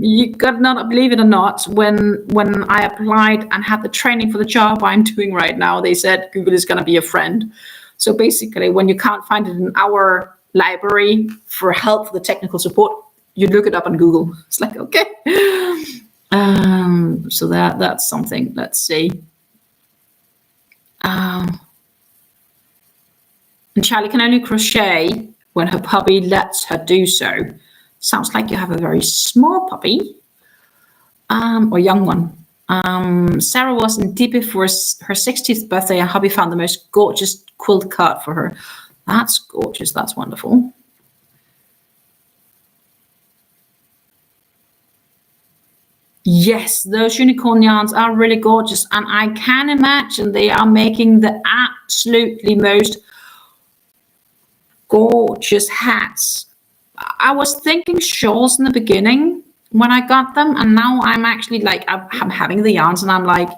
You gotta not believe it or not. When I applied and had the training for the job I'm doing right now, they said Google is gonna be a friend. So basically, when you can't find it in our library for help for the technical support, you look it up on Google. It's like, okay. So that's something. Let's see. And Charlie can only crochet when her puppy lets her do so. Sounds like you have a very small puppy, or young one. Sarah was in Deepy for her 60th birthday, and hubby found the most gorgeous quilt card for her. That's gorgeous. That's wonderful. Yes, those unicorn yarns are really gorgeous, and I can imagine they are making the absolutely most gorgeous hats. I was thinking shawls in the beginning when I got them, and now I'm actually like, I'm having the yarns and I'm like,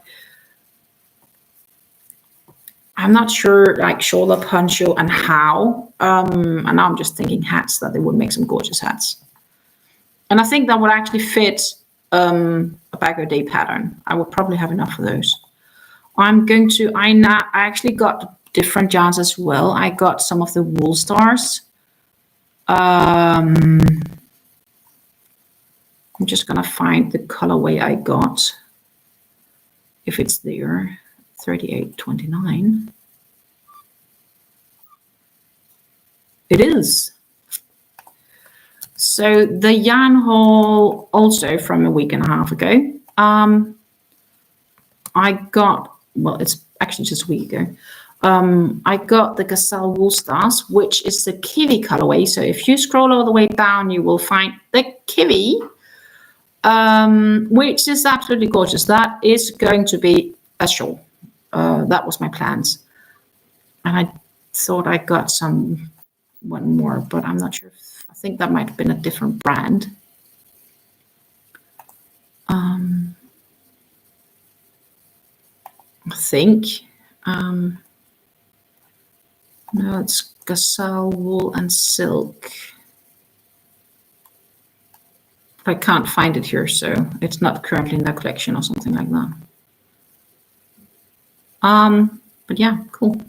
I'm not sure like shoulder poncho and how. And now I'm just thinking hats, that they would make some gorgeous hats. And I think that would actually fit a Bagger Day pattern. I would probably have enough of those. I actually got different yarns as well. I got some of the wool stars. I'm just gonna find the colorway I got, if it's there. 38.29. It is. So the yarn haul also from a week and a half ago. I got, well, it's actually just a week ago. I got the Gazelle Wool Stars, which is the Kiwi colorway. So if you scroll all the way down, you will find the Kiwi. which is absolutely gorgeous. That is going to be a shawl. That was my plans. And I thought I got one more, but I'm not sure. I think that might have been a different brand. I think. No, it's gazelle, wool, and silk. I can't find it here, so it's not currently in the collection or something like that. But yeah, cool.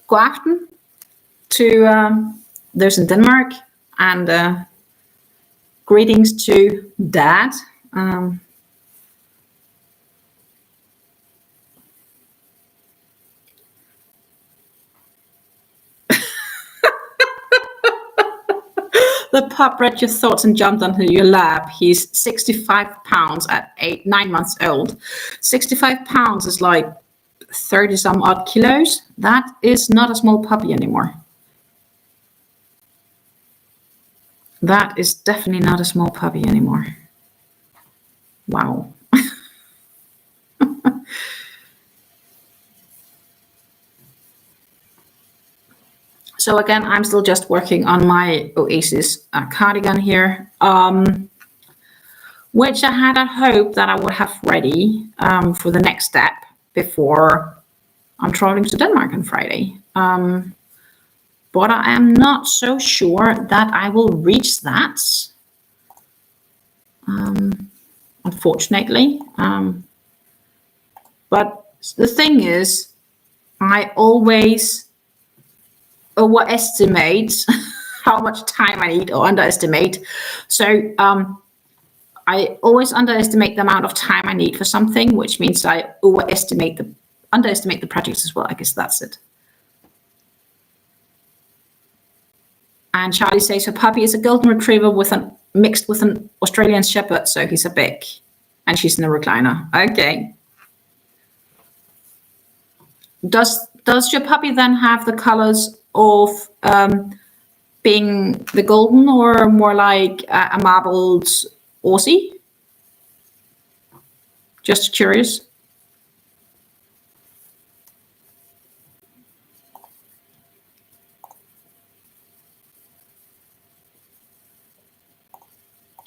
God aften to those in Denmark, and greetings to Dad. The pup read your thoughts and jumped onto your lap. He's 65 pounds at 9 months old. 65 pounds is like 30 some odd kilos. That is not a small puppy anymore. That is definitely not a small puppy anymore. Wow. So again, I'm still just working on my Oasis cardigan here, which I had a hope that I would have ready for the next step before I'm traveling to Denmark on Friday. But I am not so sure that I will reach that, unfortunately. But the thing is, I always overestimate how much time I need or underestimate. So I always underestimate the amount of time I need for something, which means I underestimate the projects as well. I guess that's it. And Charlie says her puppy is a golden retriever mixed with an Australian shepherd, so he's a big, and she's in a recliner. Okay. Does your puppy then have the colors of being the golden, or more like a marbled Aussie? Just curious.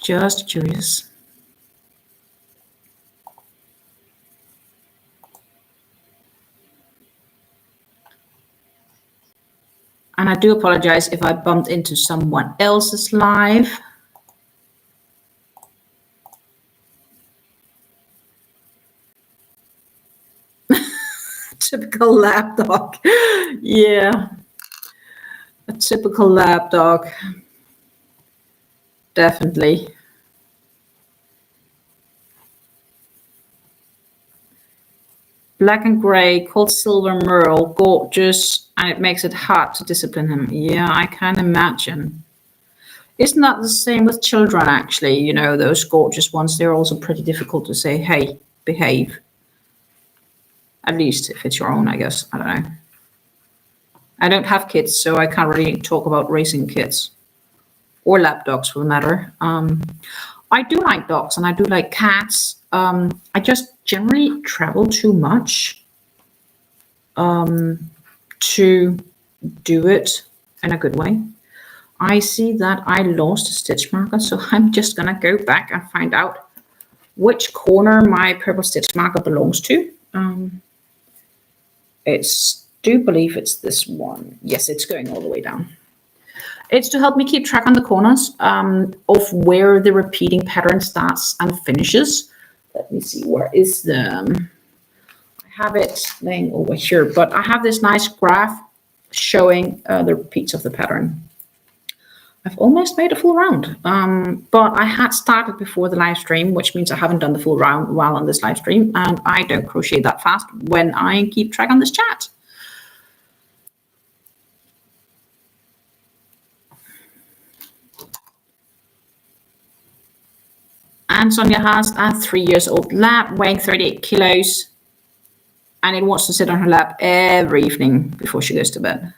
Just curious. And I do apologize if I bumped into someone else's live. Typical lap dog. Yeah. A typical lap dog. Definitely. Black and gray, called Silver Merle, gorgeous, and it makes it hard to discipline him. Yeah, I can imagine. It's not the same with children, actually. You know, those gorgeous ones, they're also pretty difficult to say, hey, behave. At least if it's your own, I guess. I don't know. I don't have kids, so I can't really talk about raising kids. Or lap dogs, for the matter. I do like dogs, and I do like cats. I just generally travel too much to do it in a good way. I see that I lost a stitch marker, so I'm just gonna go back and find out which corner my purple stitch marker belongs to. Do believe it's this one. Yes, it's going all the way down. It's to help me keep track on the corners of where the repeating pattern starts and finishes. Let me see, where is the... I have it laying over here, but I have this nice graph showing the repeats of the pattern. I've almost made a full round, but I had started before the live stream, which means I haven't done the full round while on this live stream, and I don't crochet that fast when I keep track on this chat. And Sonia has a 3-year-old lab weighing 38 kilos, and it wants to sit on her lap every evening before she goes to bed.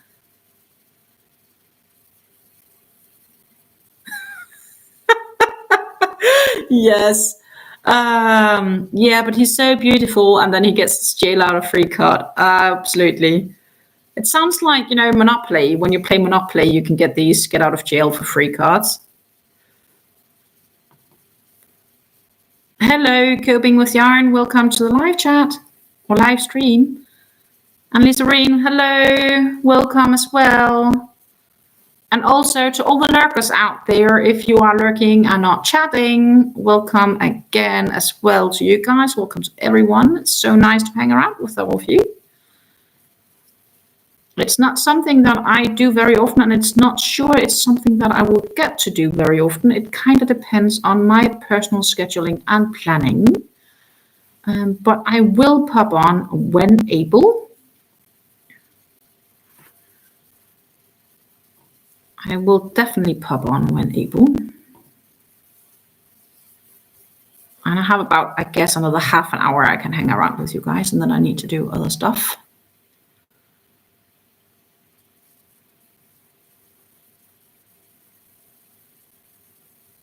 Yes. Yeah, but he's so beautiful, and then he gets his jail out of free card. Absolutely. It sounds like, Monopoly. When you play Monopoly, you can get these get out of jail for free cards. Hello, Coping with Yarn. Welcome to the live chat or live stream. And Lisa Reen, hello. Welcome as well. And also to all the lurkers out there, if you are lurking and not chatting, welcome again as well to you guys. Welcome to everyone. It's so nice to hang around with all of you. It's not something that I do very often, and it's not sure it's something that I will get to do very often. It kind of depends on my personal scheduling and planning. But I will pop on when able. I will definitely pop on when able. And I have about, I guess, another half an hour I can hang around with you guys, and then I need to do other stuff.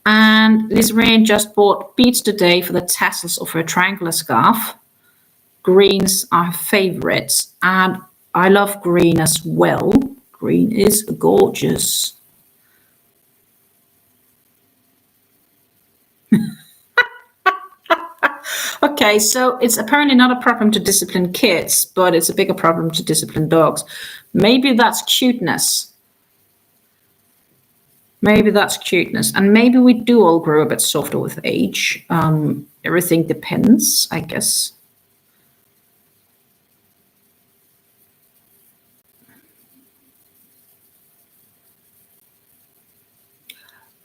And Liz Rain just bought beads today for the tassels of her triangular scarf. Greens are favorites, and I love green as well. Green is gorgeous. Okay, so it's apparently not a problem to discipline kids, but it's a bigger problem to discipline dogs. Maybe that's cuteness. Maybe that's cuteness. And maybe we do all grow a bit softer with age. Everything depends, I guess.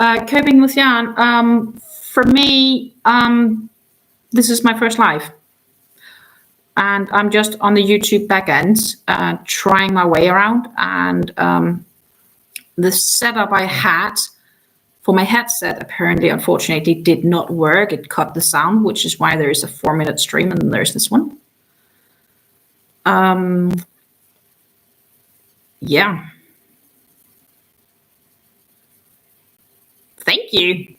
Coping with yarn. For me, this is my first live. And I'm just on the YouTube back end, trying my way around. And the setup I had for my headset apparently, unfortunately, did not work. It cut the sound, which is why there is a 4-minute stream, and then there's this one. Yeah. Thank you.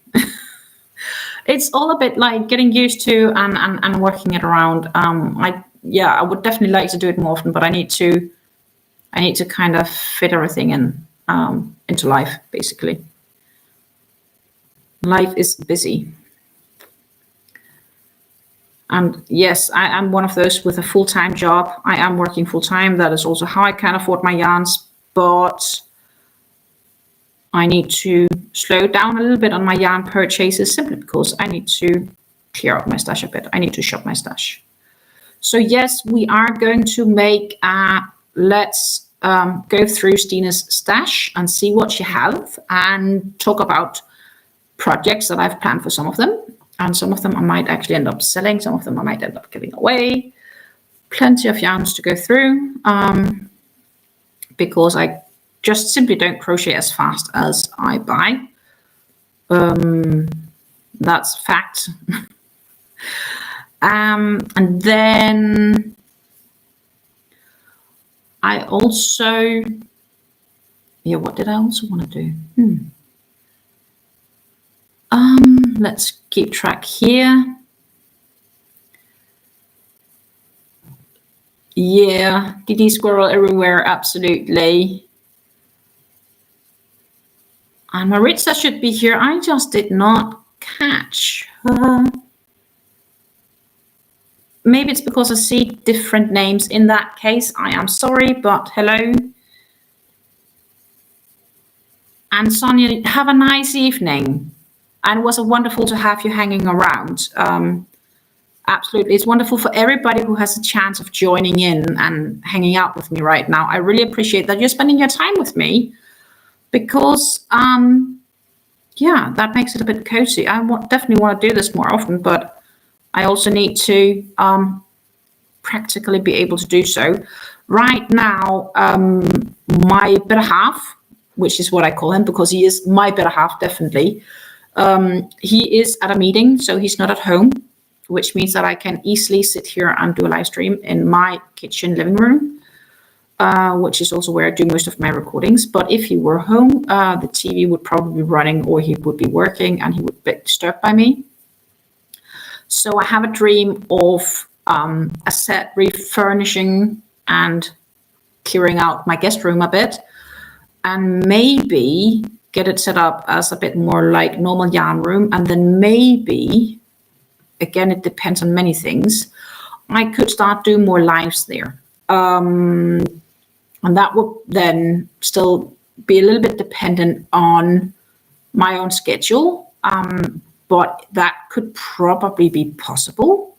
It's all a bit like getting used to and working it around. I would definitely like to do it more often, but I need to kind of fit everything in into life, basically. Life is busy. And yes, I am one of those with a full-time job. I am working full-time. That is also how I can afford my yarns, but I need to slow down a little bit on my yarn purchases simply because I need to clear out my stash a bit. I need to shop my stash. So yes, we are going to make, let's go through Stina's stash and see what she has and talk about projects that I've planned for some of them. And some of them I might actually end up selling. Some of them I might end up giving away. Plenty of yarns to go through because I just simply don't crochet as fast as I buy. That's fact. And then I also, what did I also want to do? Let's keep track here. Yeah, DD squirrel everywhere, absolutely. And Maritza should be here. I just did not catch her. Maybe it's because I see different names. In that case, I am sorry, but hello. And Sonia, have a nice evening. And it was wonderful to have you hanging around. Absolutely. It's wonderful for everybody who has a chance of joining in and hanging out with me right now. I really appreciate that you're spending your time with me because, that makes it a bit cozy. I definitely want to do this more often, but I also need to practically be able to do so. Right now, my better half, which is what I call him because he is my better half, definitely. He is at a meeting, so he's not at home, which means that I can easily sit here and do a live stream in my kitchen living room, which is also where I do most of my recordings. But if he were home, the TV would probably be running or he would be working and he would be disturbed by me. So I have a dream of a set refurnishing and clearing out my guest room a bit, and maybe get it set up as a bit more like normal yarn room. And then maybe, again, it depends on many things, I could start doing more lives there. And that would then still be a little bit dependent on my own schedule. But that could probably be possible.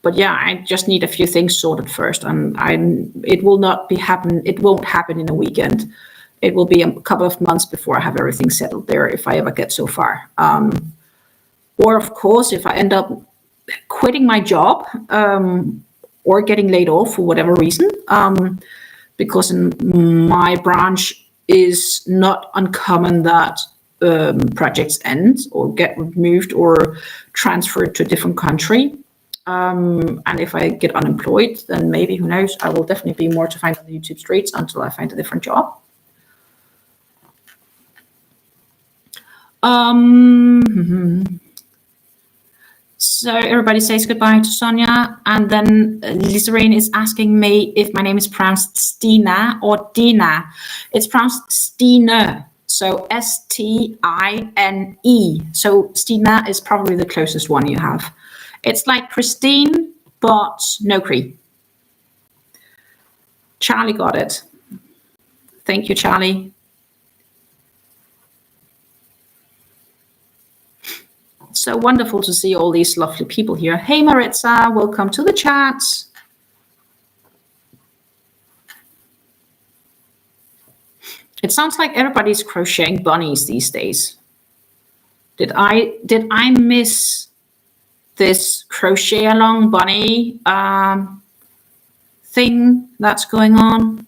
But yeah, I just need a few things sorted first, and it will not be happen. It won't happen in a weekend. It will be a couple of months before I have everything settled there, if I ever get so far. Or of course, if I end up quitting my job or getting laid off for whatever reason, because in my branch is not uncommon that projects end or get removed or transferred to a different country. And if I get unemployed, then maybe, who knows, I will definitely be more to find on the YouTube streets until I find a different job. So everybody says goodbye to Sonia, and then Lizarine is asking me if my name is pronounced Stina or Dina. It's pronounced Stine, so Stine. So Stina is probably the closest one you have. It's like Christine, but no Cree. Charlie got it. Thank you, Charlie. So wonderful to see all these lovely people here. Hey, Maritza, welcome to the chat. It sounds like everybody's crocheting bunnies these days. Did I miss this crochet along bunny thing that's going on?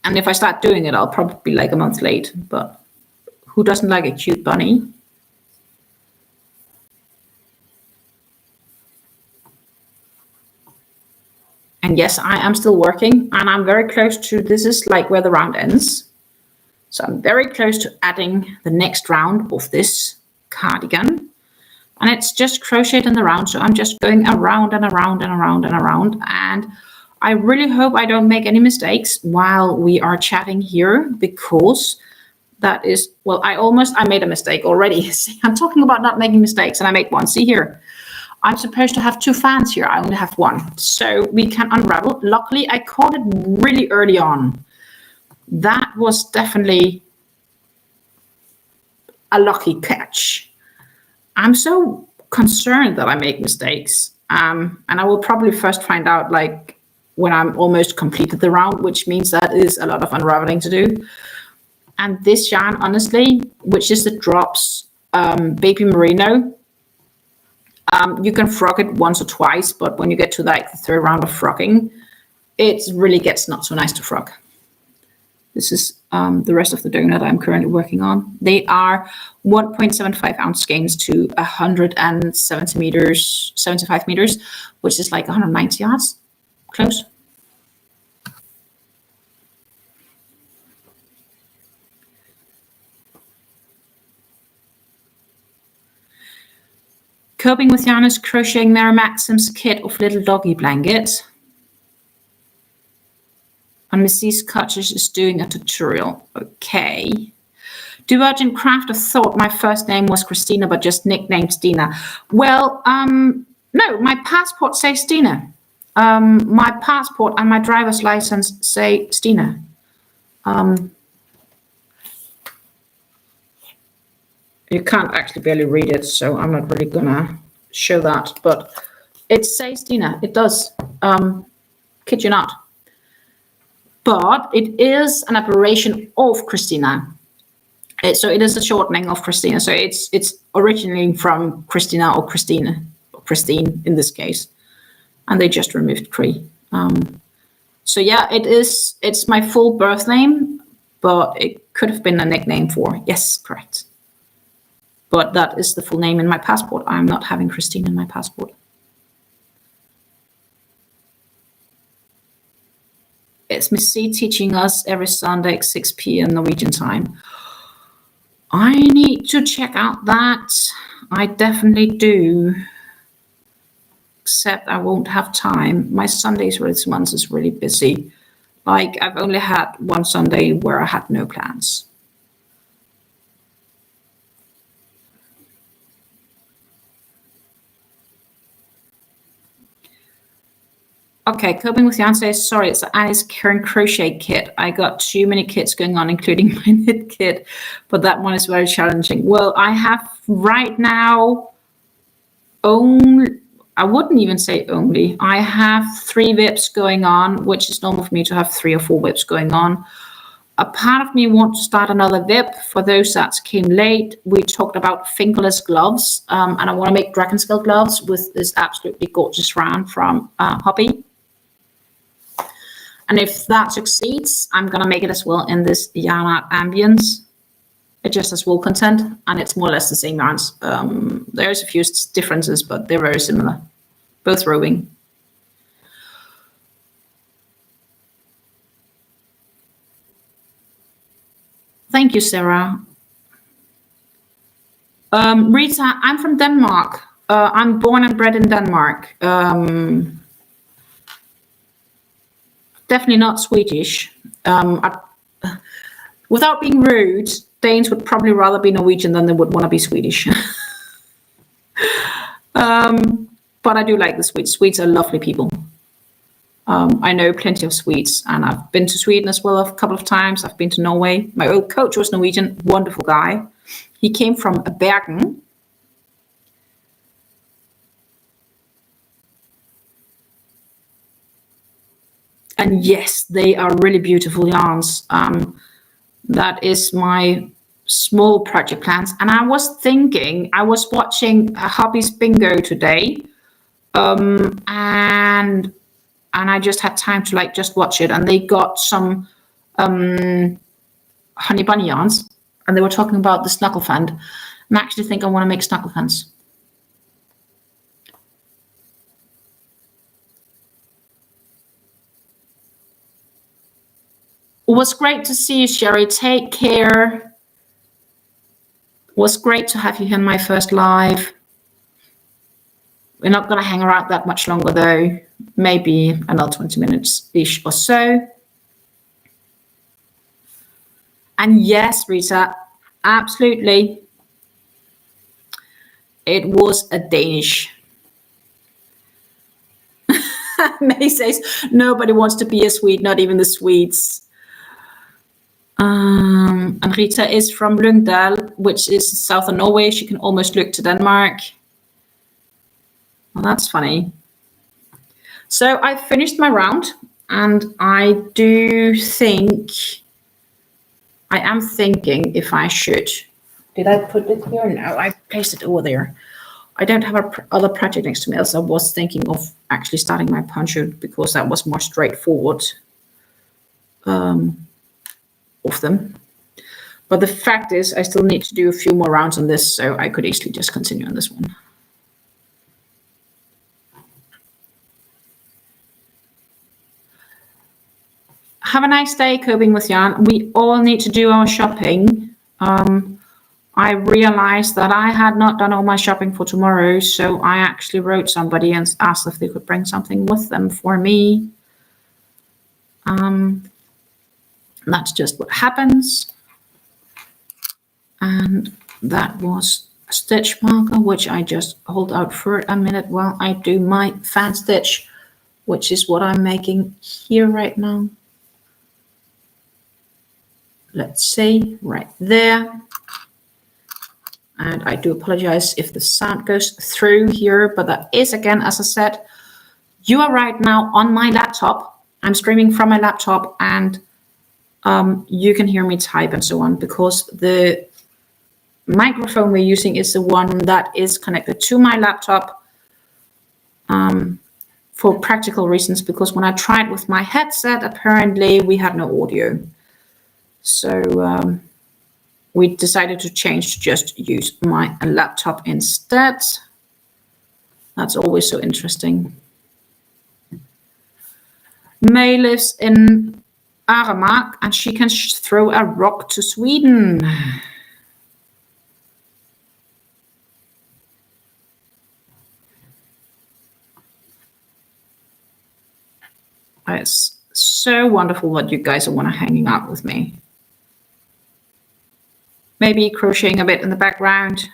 And if I start doing it, I'll probably be like a month late, but who doesn't like a cute bunny? And yes, I am still working, and I'm very close to, this is like where the round ends. So I'm very close to adding the next round of this cardigan. And it's just crocheted in the round, so I'm just going around and around and around and around. And I really hope I don't make any mistakes while we are chatting here, because that is, well, I made a mistake already. See, I'm talking about not making mistakes, and I made one. See here, I'm supposed to have 2 fans here. I only have 1. So we can unravel. Luckily, I caught it really early on. That was definitely a lucky catch. I'm so concerned that I make mistakes. And I will probably first find out like when I'm almost completed the round, which means that is a lot of unraveling to do. And this yarn, honestly, which is the Drops Baby Merino, you can frog it once or twice, but when you get to like the 3rd round of frogging, it really gets not so nice to frog. This is the rest of the donut I'm currently working on. They are 1.75 ounce skeins to 170 meters, 75 meters, which is like 190 yards. Close. Coping with yarn is crocheting Mary Maxim's kit of little doggy blankets. And Mrs. Cottage is doing a tutorial. Okay. Do Urgent Crafter thought my first name was Christina, but just nicknamed Stina. Well, no, my passport says Stina. My passport and my driver's license say Stina. You can't actually barely read it, so I'm not really gonna show that, but it says Stina. It does. Kid you not. But it is an abbreviation of Christina. So it is a shortening of Christina. So it's originating from Christina or Christine, or Christine in this case. And they just removed Cree. So yeah, it's my full birth name, but it could have been a nickname for, yes, correct. But that is the full name in my passport. I'm not having Christine in my passport. it's Miss C teaching us every Sunday at 6 p.m. Norwegian time. I need to check out that. I definitely do. Except I won't have time. My Sundays for this month is really busy. Like, I've only had one Sunday where I had no plans. Okay, coping with Jan says, sorry, it's Annie's current crochet kit. I got too many kits going on, including my knit kit, but that one is very challenging. Well, I have right now only, I wouldn't even say only, I have 3 whips going on, which is normal for me to have 3 or 4 whips going on. A part of me wants to start another whip. For those that came late, we talked about fingerless gloves, and I want to make dragon scale gloves with this absolutely gorgeous round from Hobby. And if that succeeds, I'm going to make it as well in this yarn art ambience. It just has wool content, and it's more or less the same yarns. There's a few differences, but they're very similar. Both roving. Thank you, Sarah. Rita, I'm from Denmark. I'm born and bred in Denmark. Definitely not Swedish. Without being rude, Danes would probably rather be Norwegian than they would want to be Swedish. But I do like the Swedes. Swedes are lovely people. I know plenty of Swedes, and I've been to Sweden as well a couple of times. I've been to Norway. My old coach was Norwegian, wonderful guy. He came from Bergen. And yes, they are really beautiful yarns. That is my small project plans. And I was thinking, I was watching Hobby's Bingo today, and I just had time to like just watch it. And they got some honey bunny yarns, and they were talking about the snuggle fund. And I actually think I want to make snuggle funds. It was great to see you, Sherry. Take care. It was great to have you here in my first live. We're not going to hang around that much longer, though. Maybe another 20 minutes-ish or so. And yes, Rita, absolutely. It was a Danish. May says, nobody wants to be a Swede, not even the Swedes. And Rita is from Lyngdal, which is south of Norway. She can almost look to Denmark. Well, that's funny. So I finished my round, and I am thinking if I should. Did I put it here? No, I placed it over there. I don't have other project next to me, else I was thinking of actually starting my poncho because that was more straightforward. Of them. But the fact is, I still need to do a few more rounds on this, so I could easily just continue on this one. Have a nice day coping with yarn. We all need to do our shopping. I realized that I had not done all my shopping for tomorrow, so I actually wrote somebody and asked if they could bring something with them for me. That's just what happens. And that was a stitch marker, which I just hold out for a minute while I do my fan stitch, which is what I'm making here right now. Let's see, right there. And I do apologize if the sound goes through here, but that is, again, as I said, you are right now on my laptop. I'm streaming from my laptop, and you can hear me type and so on, because the microphone we're using is the one that is connected to my laptop for practical reasons, because when I tried with my headset, apparently we had no audio. So we decided to change to just use my laptop instead. That's always so interesting. May lives in Aramark, and she can throw a rock to Sweden. It's so wonderful that you guys are want to hanging out with me. Maybe crocheting a bit in the background.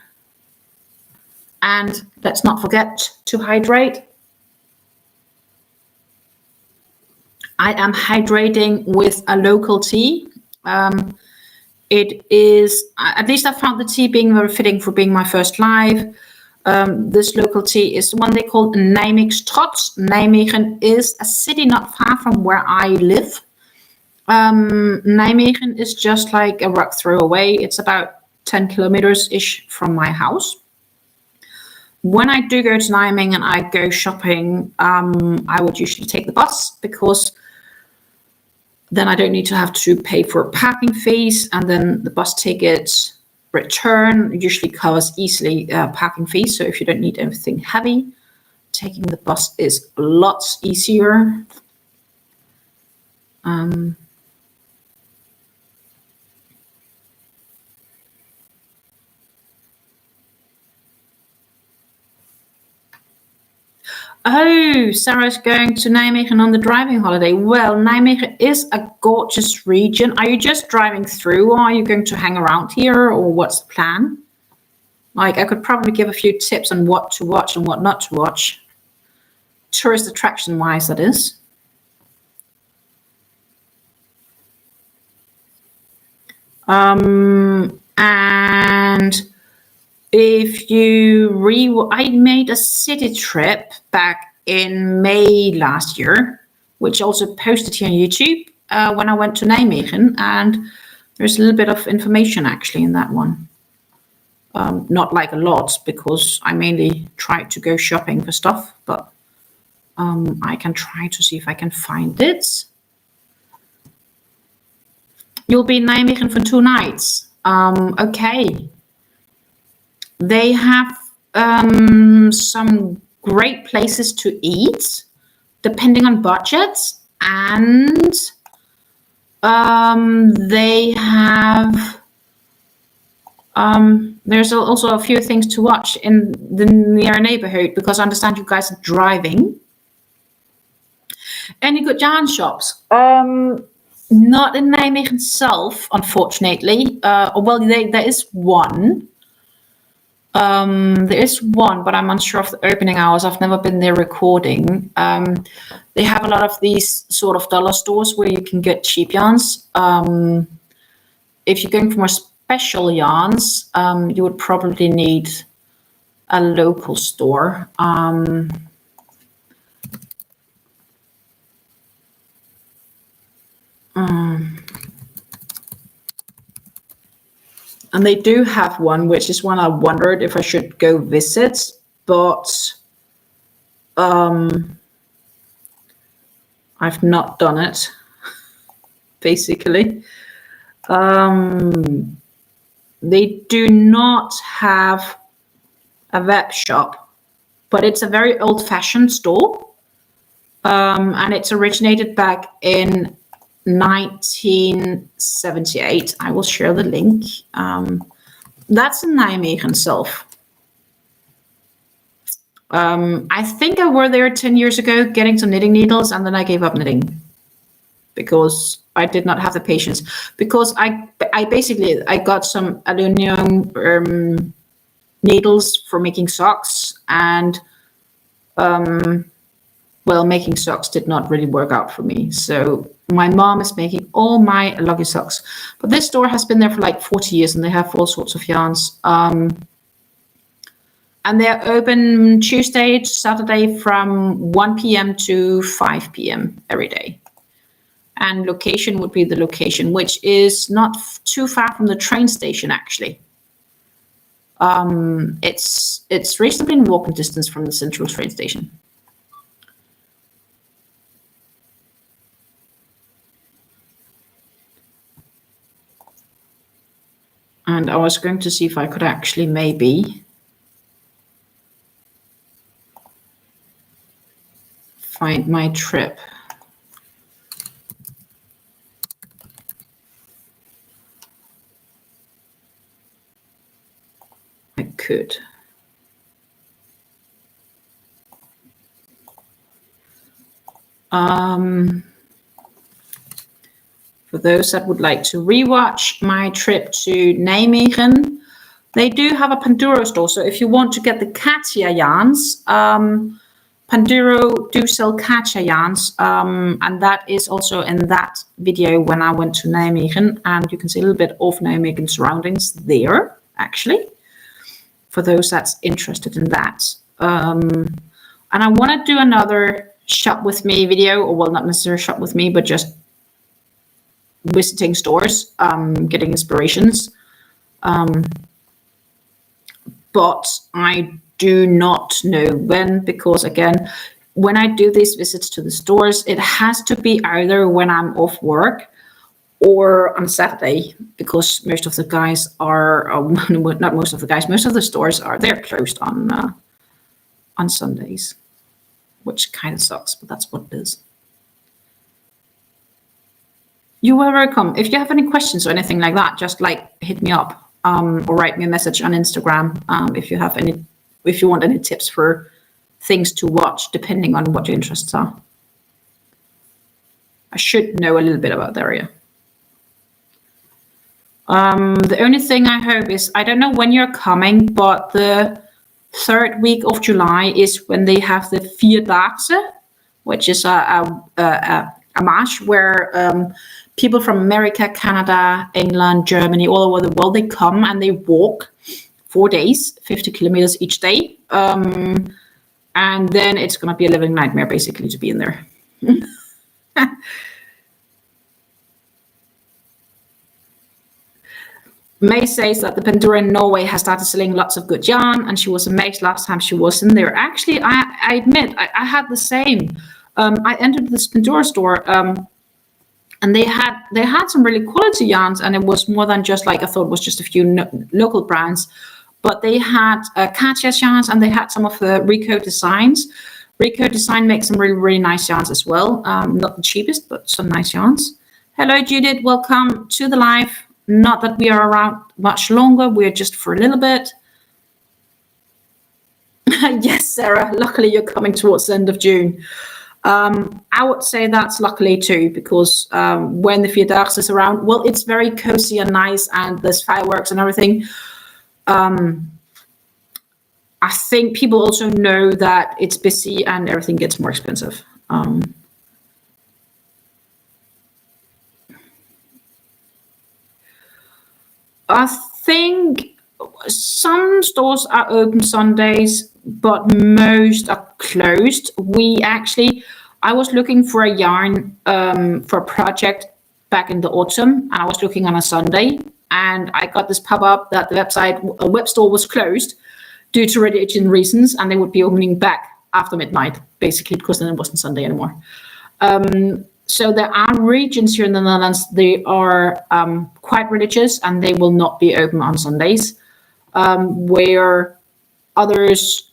And let's not forget to hydrate. I am hydrating with a local tea. It is, at least I found the tea being very fitting for being my first live. This local tea is the one they call Nijmeegstrot. Nijmegen is a city not far from where I live. Nijmegen is just like a rock throw away. It's about 10 kilometers-ish from my house. When I do go to Nijmegen and I go shopping, I would usually take the bus because then I don't need to have to pay for parking fees, and then the bus ticket return usually covers easily parking fees. So if you don't need anything heavy, taking the bus is a lot easier. Oh, Sarah's going to Nijmegen on the driving holiday. Well, Nijmegen is a gorgeous region. Are you just driving through, or are you going to hang around here, or what's the plan? Like, I could probably give a few tips on what to watch and what not to watch. Tourist attraction-wise, that is. And if you I made a city trip back in May last year, which also posted here on YouTube when I went to Nijmegen, and there's a little bit of information actually in that one. Not like a lot, because I mainly try to go shopping for stuff, but I can try to see if I can find it. You'll be in Nijmegen for 2 nights. Okay. They have some great places to eat, depending on budgets, and they have there's also a few things to watch in the near neighborhood, because I understand you guys are driving. Any good yarn shops? Not in Nijmegen itself, unfortunately. Well, there is one. There is one, but I'm unsure of the opening hours. I've never been there recording. They have a lot of these sort of dollar stores where you can get cheap yarns. If you're going for more special yarns, you would probably need a local store. And they do have one, which is one I wondered if I should go visit, but I've not done it, basically. They do not have a web shop, but it's a very old-fashioned store, and it's originated back in 1978. I will share the link. That's in Nijmegen itself. I think I were there 10 years ago getting some knitting needles, and then I gave up knitting because I did not have the patience. Because I basically got some aluminum needles for making socks, and well, making socks did not really work out for me. So my mom is making all my lucky socks. But this store has been there for like 40 years, and they have all sorts of yarns. And they're open Tuesday to Saturday from 1 p.m. to 5 p.m. every day. And location would be the location, which is not too far from the train station, actually. It's reasonably in walking distance from the central train station. And I was going to see if I could actually maybe find my trip. could. For those that would like to rewatch my trip to Nijmegen, they do have a Panduro store. So if you want to get the Katia yarns, Panduro do sell Katia yarns, and that is also in that video when I went to Nijmegen, and you can see a little bit of Nijmegen surroundings there, actually, for those that's interested in that. And I want to do another shop with me video, or well, not necessarily shop with me, but just visiting stores, getting inspirations. But I do not know when, because again, when I do these visits to the stores, it has to be either when I'm off work or on Saturday, because most of the guys are, not most of the guys, most of the stores are, they're closed on Sundays, which kind of sucks, but that's what it is. You are welcome. If you have any questions or anything like that, just like hit me up. Or write me a message on Instagram if you want any tips for things to watch, depending on what your interests are. I should know a little bit about the area. The only thing I hope is, I don't know when you're coming, but the 3rd week of July is when they have the Vierdaagse, which is a march where people from America, Canada, England, Germany, all over the world, they come and they walk 4 days, 50 kilometers each day. And then it's going to be a living nightmare, basically, to be in there. May says that the Pandora in Norway has started selling lots of good yarn, and she was amazed last time she was in there. Actually, I admit, I had the same. I entered this Pandora store, and they had some really quality yarns, and it was more than just like I thought it was just a few local brands, but they had Katya's yarns, and they had some of the Rico designs. Rico Design makes some really, really nice yarns as well. Not the cheapest, but some nice yarns. Hello, Judith. Welcome to the live. Not that we are around much longer. We're just for a little bit. Yes, Sarah. Luckily, you're coming towards the end of June. I would say that's luckily too, because when the Vierdaagse is around, well, it's very cozy and nice, and there's fireworks and everything. I think people also know that it's busy and everything gets more expensive. I think some stores are open Sundays, but most are closed. I was looking for a yarn for a project back in the autumn, and I was looking on a Sunday, and I got this pop-up that the web store was closed due to religion reasons, and they would be opening back after midnight, basically, because then it wasn't Sunday anymore. So there are regions here in the Netherlands, they are quite religious, and they will not be open on Sundays, where others,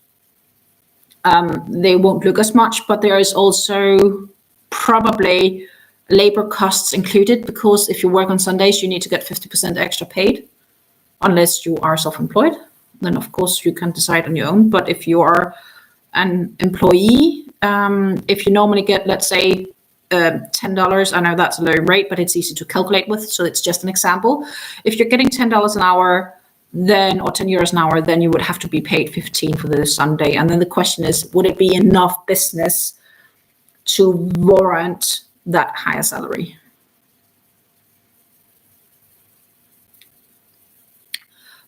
they won't look as much, but there is also probably labor costs included, because if you work on Sundays, you need to get 50% extra paid, unless you are self-employed. Then, of course, you can decide on your own. But if you are an employee, if you normally get, let's say, $10, I know that's a low rate, but it's easy to calculate with, so it's just an example. If you're getting $10 an hour, then, or 10 euros an hour, then you would have to be paid 15 for the Sunday. And then the question is, would it be enough business to warrant that higher salary?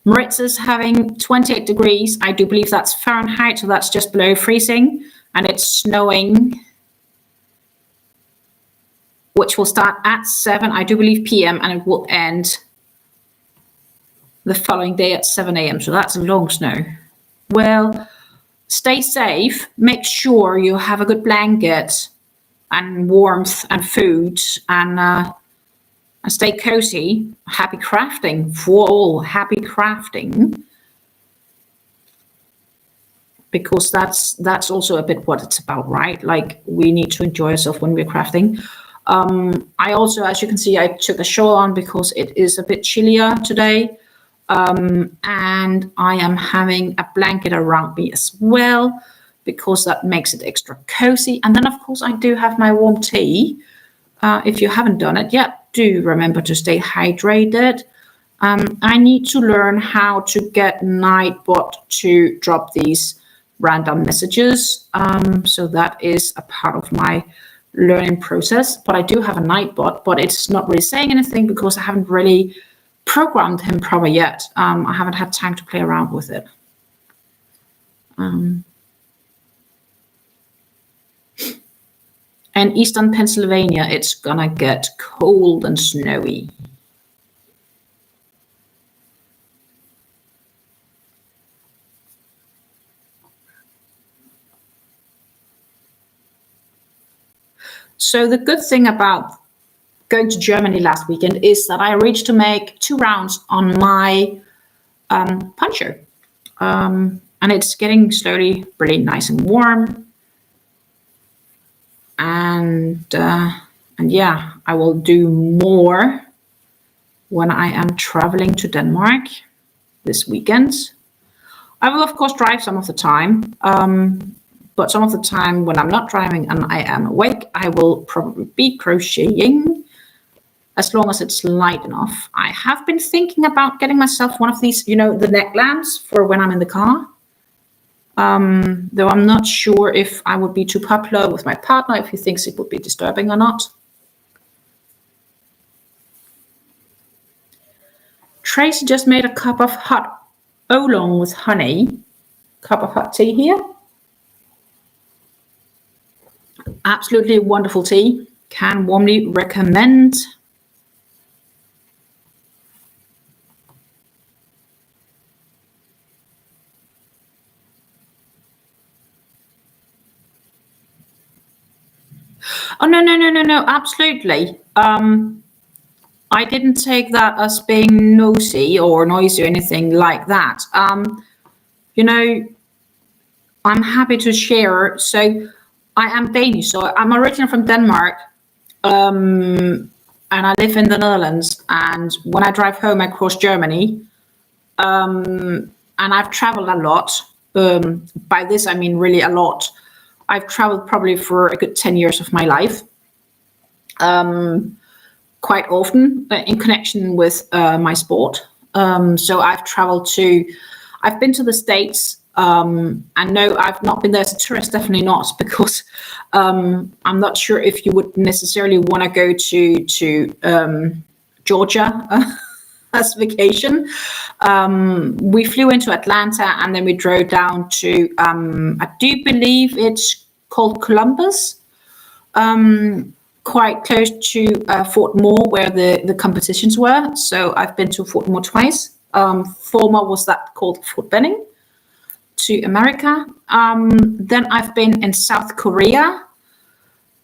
Maritz is having 28 degrees. I do believe that's Fahrenheit, so that's just below freezing, and it's snowing, which will start at 7, I do believe, p.m., and it will end the following day at 7 a.m. So that's a long snow. Well, stay safe. Make sure you have a good blanket and warmth and food, and stay cozy. Happy crafting for all. Happy crafting. Because that's also a bit what it's about, right? Like, we need to enjoy ourselves when we're crafting. I also, as you can see, I took a shawl on because it is a bit chillier today. And I am having a blanket around me as well, because that makes it extra cozy. And then, of course, I do have my warm tea. If you haven't done it yet, do remember to stay hydrated. I need to learn how to get Nightbot to drop these random messages. So that is a part of my learning process. But I do have a Nightbot, but it's not really saying anything because I haven't really programmed him proper yet. I haven't had time to play around with it. And eastern Pennsylvania, it's gonna get cold and snowy. So the good thing about going to Germany last weekend is that I reached to make 2 rounds on my poncho. And it's getting slowly really nice and warm. And yeah, I will do more when I am traveling to Denmark this weekend. I will, of course, drive some of the time. But some of the time when I'm not driving and I am awake, I will probably be crocheting as long as it's light enough. I have been thinking about getting myself one of these, you know, the neck lamps for when I'm in the car. Though I'm not sure if I would be too popular with my partner, if he thinks it would be disturbing or not. Tracy just made a cup of hot oolong with honey. Cup of hot tea here. Absolutely wonderful tea. Can warmly recommend. Oh, no, absolutely. I didn't take that as being nosy or noisy or anything like that. You know, I'm happy to share. So I am Danish, so I'm originally from Denmark, and I live in the Netherlands. And when I drive home, I cross Germany, and I've traveled a lot. By this, I mean really a lot. I've traveled probably for a good 10 years of my life, quite often in connection with my sport. So I've been to the States. And no, I've not been there as a tourist, definitely not, because I'm not sure if you would necessarily want to go to Georgia as vacation. We flew into Atlanta and then we drove down to, I do believe it's called Columbus, quite close to Fort Moore, where the competitions were. So I've been to Fort Moore twice. Former was that called Fort Benning. To America. Then I've been in South Korea.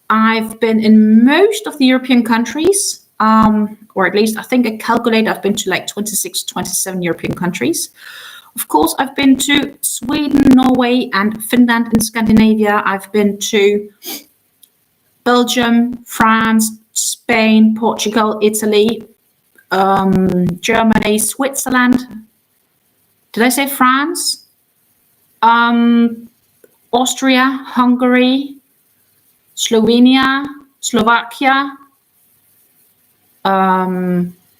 I've been in most of the European countries, or at least I think I calculate I've been to like 26, 27 European countries. Of course, I've been to Sweden, Norway, and Finland in Scandinavia. I've been to Belgium, France, Spain, Portugal, Italy, Germany, Switzerland. Did I say France? Austria, Hungary, Slovenia, Slovakia,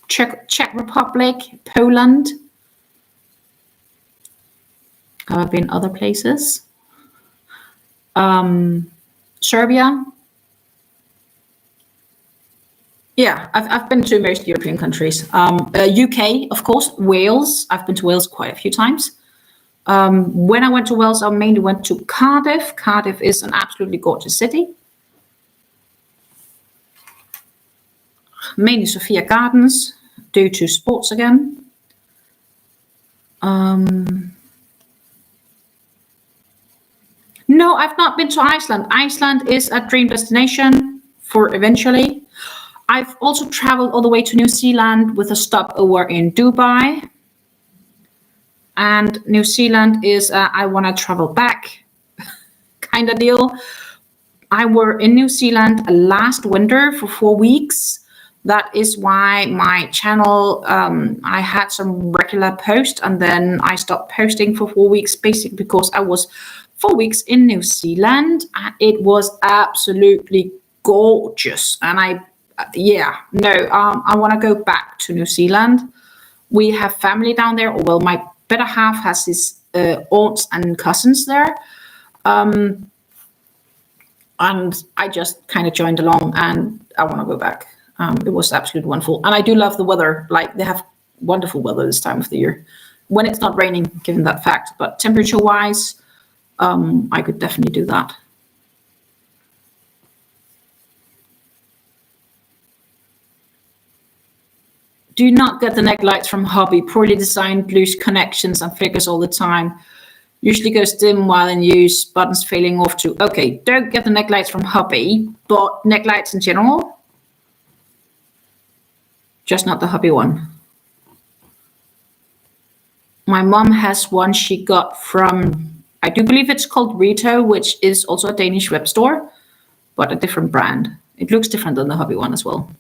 Czech Republic, Poland. I've been other places. Serbia. Yeah, I've been to most European countries. UK, of course, Wales. I've been to Wales quite a few times. When I went to Wales, I mainly went to Cardiff. Cardiff is an absolutely gorgeous city. Mainly Sophia Gardens, due to sports again. No, I've not been to Iceland. Iceland is a dream destination for eventually. I've also traveled all the way to New Zealand with a stopover in Dubai. And New Zealand is I want to travel back kind of deal. I were in New Zealand last winter for 4 weeks. That is why my channel, I had some regular posts and then I stopped posting for 4 weeks, basically because I was 4 weeks in New Zealand and it was absolutely gorgeous. And I want to go back to New Zealand. We have family down there. Well, my better half has his aunts and cousins there. And I just kind of joined along and I want to go back. It was absolutely wonderful. And I do love the weather. Like, they have wonderful weather this time of the year when it's not raining, given that fact. But temperature wise, I could definitely do that. Do not get the neck lights from hobby. Poorly designed, loose connections and figures all the time. Usually goes dim while in use, buttons failing off too. Okay, don't get the neck lights from hobby, but neck lights in general. Just not the hobby one. My mom has one she got from, I do believe it's called Rito, which is also a Danish web store, but a different brand. It looks different than the hobby one as well.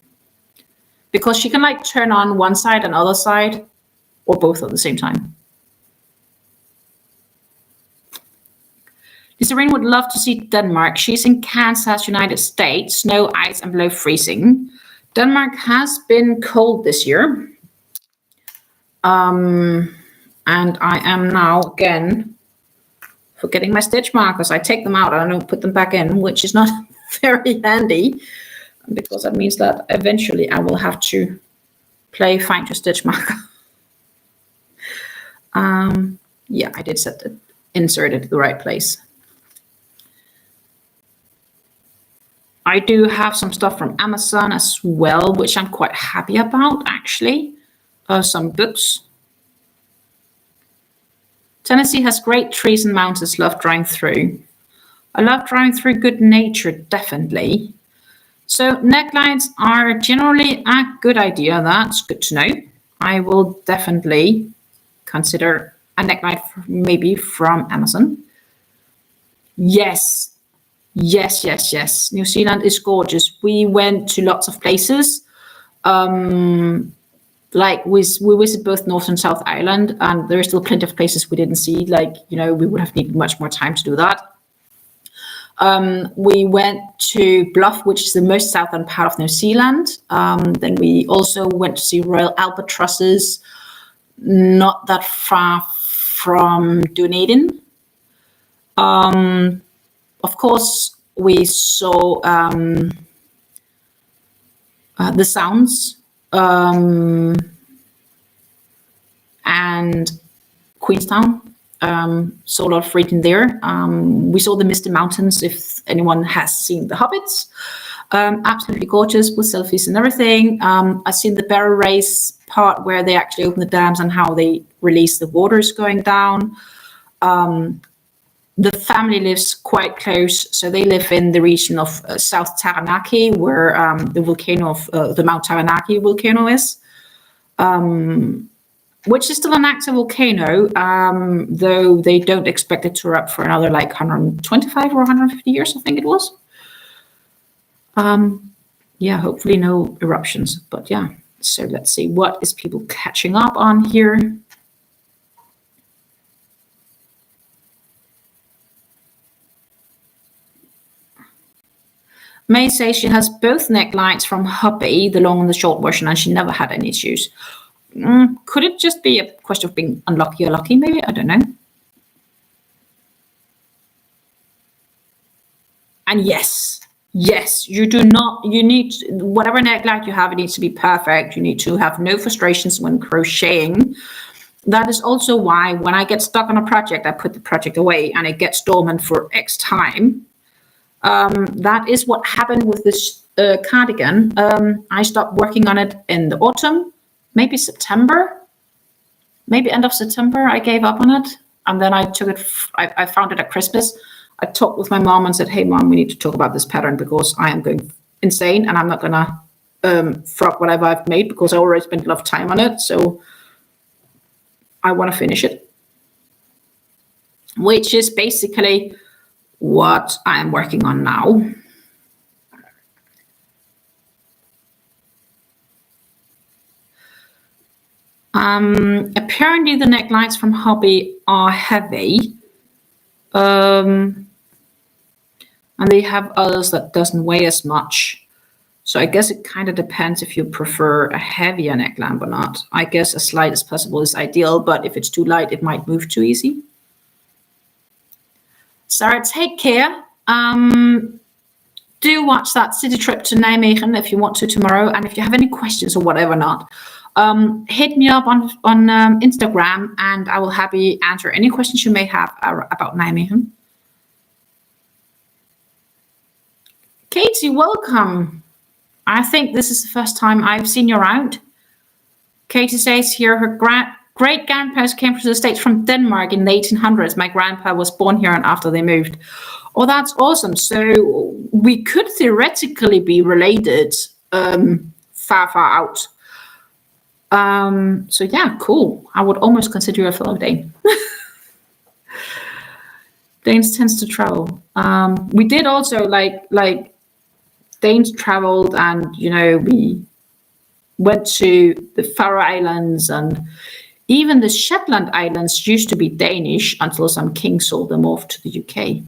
Because she can like turn on one side and other side, or both at the same time. Serene would love to see Denmark. She's in Kansas, United States. Snow, ice, and below freezing. Denmark has been cold this year. And I am now, again, forgetting my stitch markers. I take them out and I don't put them back in, which is not very handy, because that means that eventually I will have to play find your stitch marker. Yeah, I did insert it to the right place. I do have some stuff from Amazon as well, which I'm quite happy about, actually. Some books. Tennessee has great trees and mountains. Love driving through. I love driving through good nature, definitely. So necklines are generally a good idea. That's good to know. I will definitely consider a neckline maybe from Amazon. Yes. Yes. New Zealand is gorgeous. We went to lots of places. Like we visit both North and South Island, and there are still plenty of places we didn't see. Like, you know, we would have needed much more time to do that. We went to Bluff, which is the most southern part of New Zealand. Then we also went to see Royal Albatrosses, not that far from Dunedin. Of course, we saw the Sounds and Queenstown. Saw a lot of reading there. We saw the Misty Mountains, if anyone has seen The Hobbits. Absolutely gorgeous with selfies and everything. I've seen the barrel race part where they actually open the dams and how they release the waters going down. The family lives quite close, so they live in the region of South Taranaki, where the volcano of the Mount Taranaki volcano is, which is still an active volcano, though they don't expect it to erupt for another like 125 or 150 years, I think it was. Yeah, hopefully no eruptions, but yeah. So let's see, what is people catching up on here? May says she has both necklines from Hubby, the long and the short version, and she never had any issues. Could it just be a question of being unlucky or lucky, maybe? I don't know. And yes, you do not, you need, whatever neckline you have, it needs to be perfect. You need to have no frustrations when crocheting. That is also why when I get stuck on a project, I put the project away and it gets dormant for X time. That is what happened with this cardigan. I stopped working on it in the autumn, maybe September, maybe end of September. I gave up on it, and then I took it. I found it at Christmas. I talked with my mom and said, "Hey, mom, we need to talk about this pattern because I am going insane, and I'm not gonna frock whatever I've made because I already spent a lot of time on it. So I want to finish it," which is basically what I'm working on now. Apparently the necklines from Hobby are heavy. And they have others that doesn't weigh as much. So I guess it kind of depends if you prefer a heavier neckline or not. I guess as light as possible is ideal, but if it's too light, it might move too easy. Sarah, take care. Do watch that city trip to Nijmegen if you want to tomorrow. And if you have any questions or whatever not, hit me up on Instagram and I will happily answer any questions you may have about Nijmegen. Katie, welcome. I think this is the first time I've seen you around. Katie says here her great-grandparents came to the States from Denmark in the 1800s. My grandpa was born here and after they moved. Oh, that's awesome. So we could theoretically be related far out. So yeah, cool. I would almost consider you a fellow Dane. Danes tends to travel. We did also like Danes traveled and, you know, we went to the Faroe Islands and even the Shetland Islands used to be Danish until some king sold them off to the UK.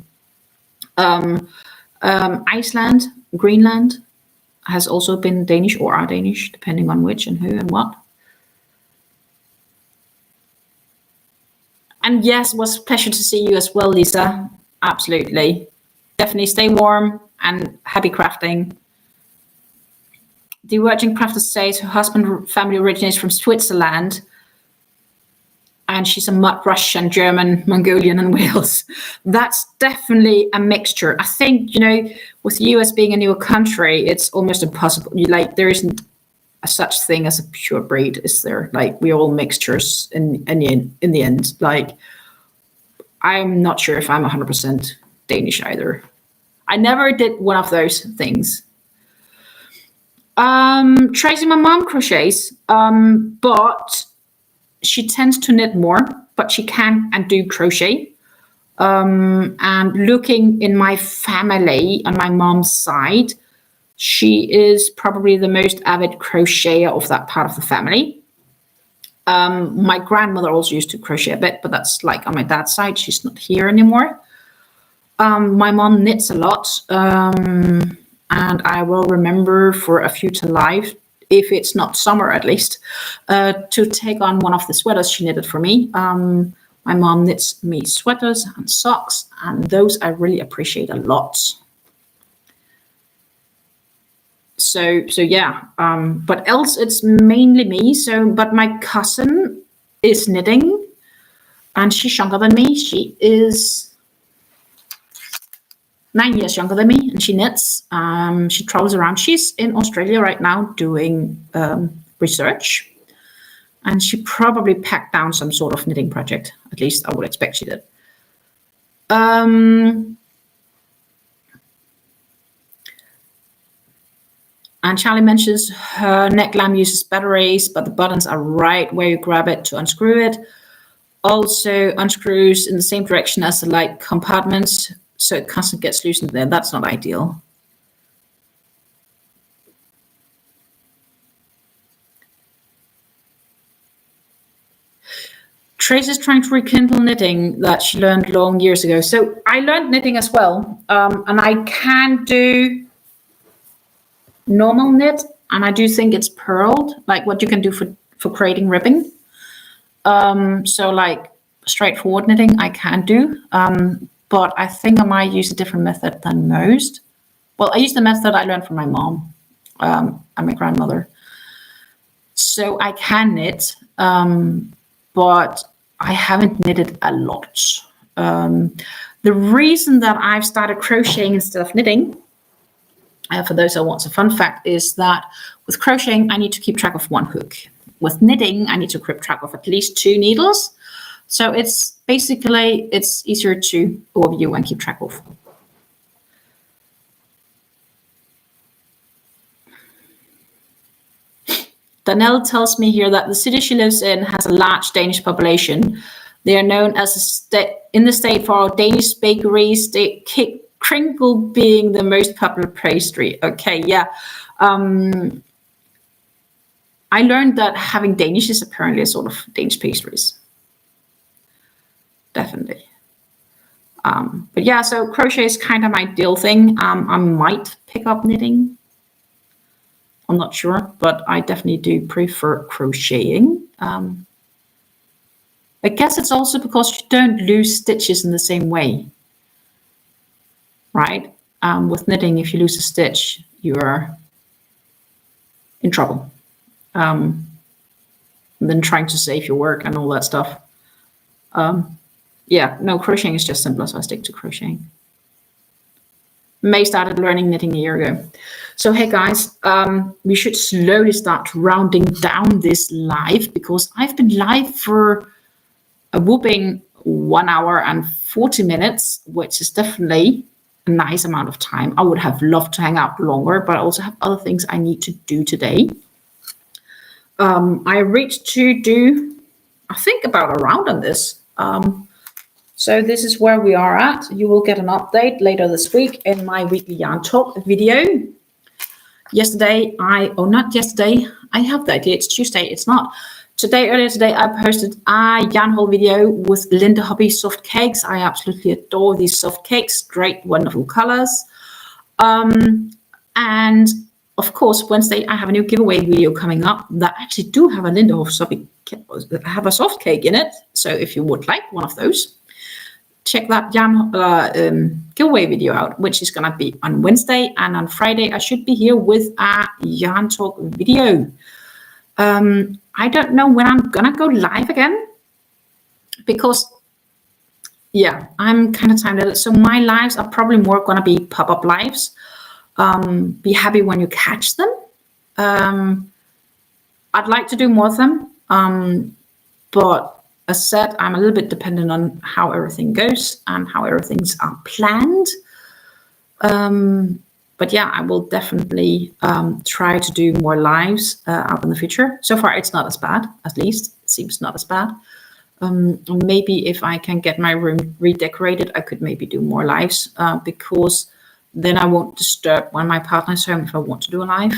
Iceland, Greenland has also been Danish or are Danish, depending on which and who and what. And yes, it was a pleasure to see you as well, Lisa. Absolutely. Definitely stay warm and happy crafting. The Virgin Crafter says her husband's family originates from Switzerland. And she's a mud Russian, German, Mongolian, and Wales. That's definitely a mixture. I think, you know, with the US being a newer country, it's almost impossible. There isn't a such thing as a pure breed, is there? Like, we're all mixtures in the end. Like, I'm not sure if I'm 100% Danish either. I never did one of those things. Tracy, my mom crochets, but she tends to knit more, but she can and do crochet. And looking in my family on my mom's side, she is probably the most avid crocheter of that part of the family. My grandmother also used to crochet a bit, but that's like on my dad's side. She's not here anymore. My mom knits a lot, and I will remember for a future life, if it's not summer at least, to take on one of the sweaters she knitted for me. My mom knits me sweaters and socks, and those I really appreciate a lot. So yeah, but else it's mainly me. But my cousin is knitting, and she's younger than me. She is 9 years younger than me, and she knits. She travels around. She's in Australia right now doing research, and she probably packed down some sort of knitting project. At least I would expect she did. And Charlie mentions her neckline uses batteries, but the buttons are right where you grab it to unscrew it. Also unscrews in the same direction as the light compartments, so it constantly gets loosened there. That's not ideal. Trace is trying to rekindle knitting that she learned long years ago. So I learned knitting as well, and I can do normal knit, and I do think it's purled, like what you can do for creating ribbing. So like straightforward knitting I can do, but I think I might use a different method than most. Well, I use the method I learned from my mom and my grandmother. So I can knit, but I haven't knitted a lot. The reason that I've started crocheting instead of knitting, for those who want a fun fact, is that with crocheting, I need to keep track of one hook. With knitting, I need to keep track of at least 2 needles. So it's basically, it's easier to overview and keep track of. Danelle tells me here that the city she lives in has a large Danish population. They are known as in the state for Danish bakeries, Kringle being the most popular pastry. Okay, yeah. I learned that having Danish is apparently a sort of Danish pastries. Definitely. But yeah, so crochet is kind of my ideal thing. I might pick up knitting. I'm not sure, but I definitely do prefer crocheting. I guess it's also because you don't lose stitches in the same way, right? With knitting, if you lose a stitch, you're in trouble. And then trying to save your work and all that stuff. Yeah, no, crocheting is just simpler, so I stick to crocheting. May started learning knitting a year ago. So hey guys, we should slowly start rounding down this live because I've been live for a whooping 1 hour and 40 minutes, which is definitely a nice amount of time. I would have loved to hang out longer, but I also have other things I need to do today. I reached to do, I think, about a round on this. So this is where we are at. You will get an update later this week in my weekly yarn talk video. Yesterday, not yesterday, I have the idea, it's Tuesday, it's not. Earlier today, I posted a yarn haul video with Linda Hobby soft cakes. I absolutely adore these soft cakes, great, wonderful colors. And of course, Wednesday, I have a new giveaway video coming up that actually do have a Linda Hobby, have a soft cake in it. So if you would like one of those, check that yarn giveaway video out, which is going to be on Wednesday. And on Friday, I should be here with a yarn talk video. I don't know when I'm going to go live again because, yeah, I'm kind of time limited. So my lives are probably more going to be pop-up lives. Be happy when you catch them. I'd like to do more of them. But as said, I'm a little bit dependent on how everything goes and how everything's planned. But yeah, I will definitely try to do more lives out in the future. So far, it's not as bad, at least. It seems not as bad. Maybe if I can get my room redecorated, I could maybe do more lives because then I won't disturb when my partner's home if I want to do a live.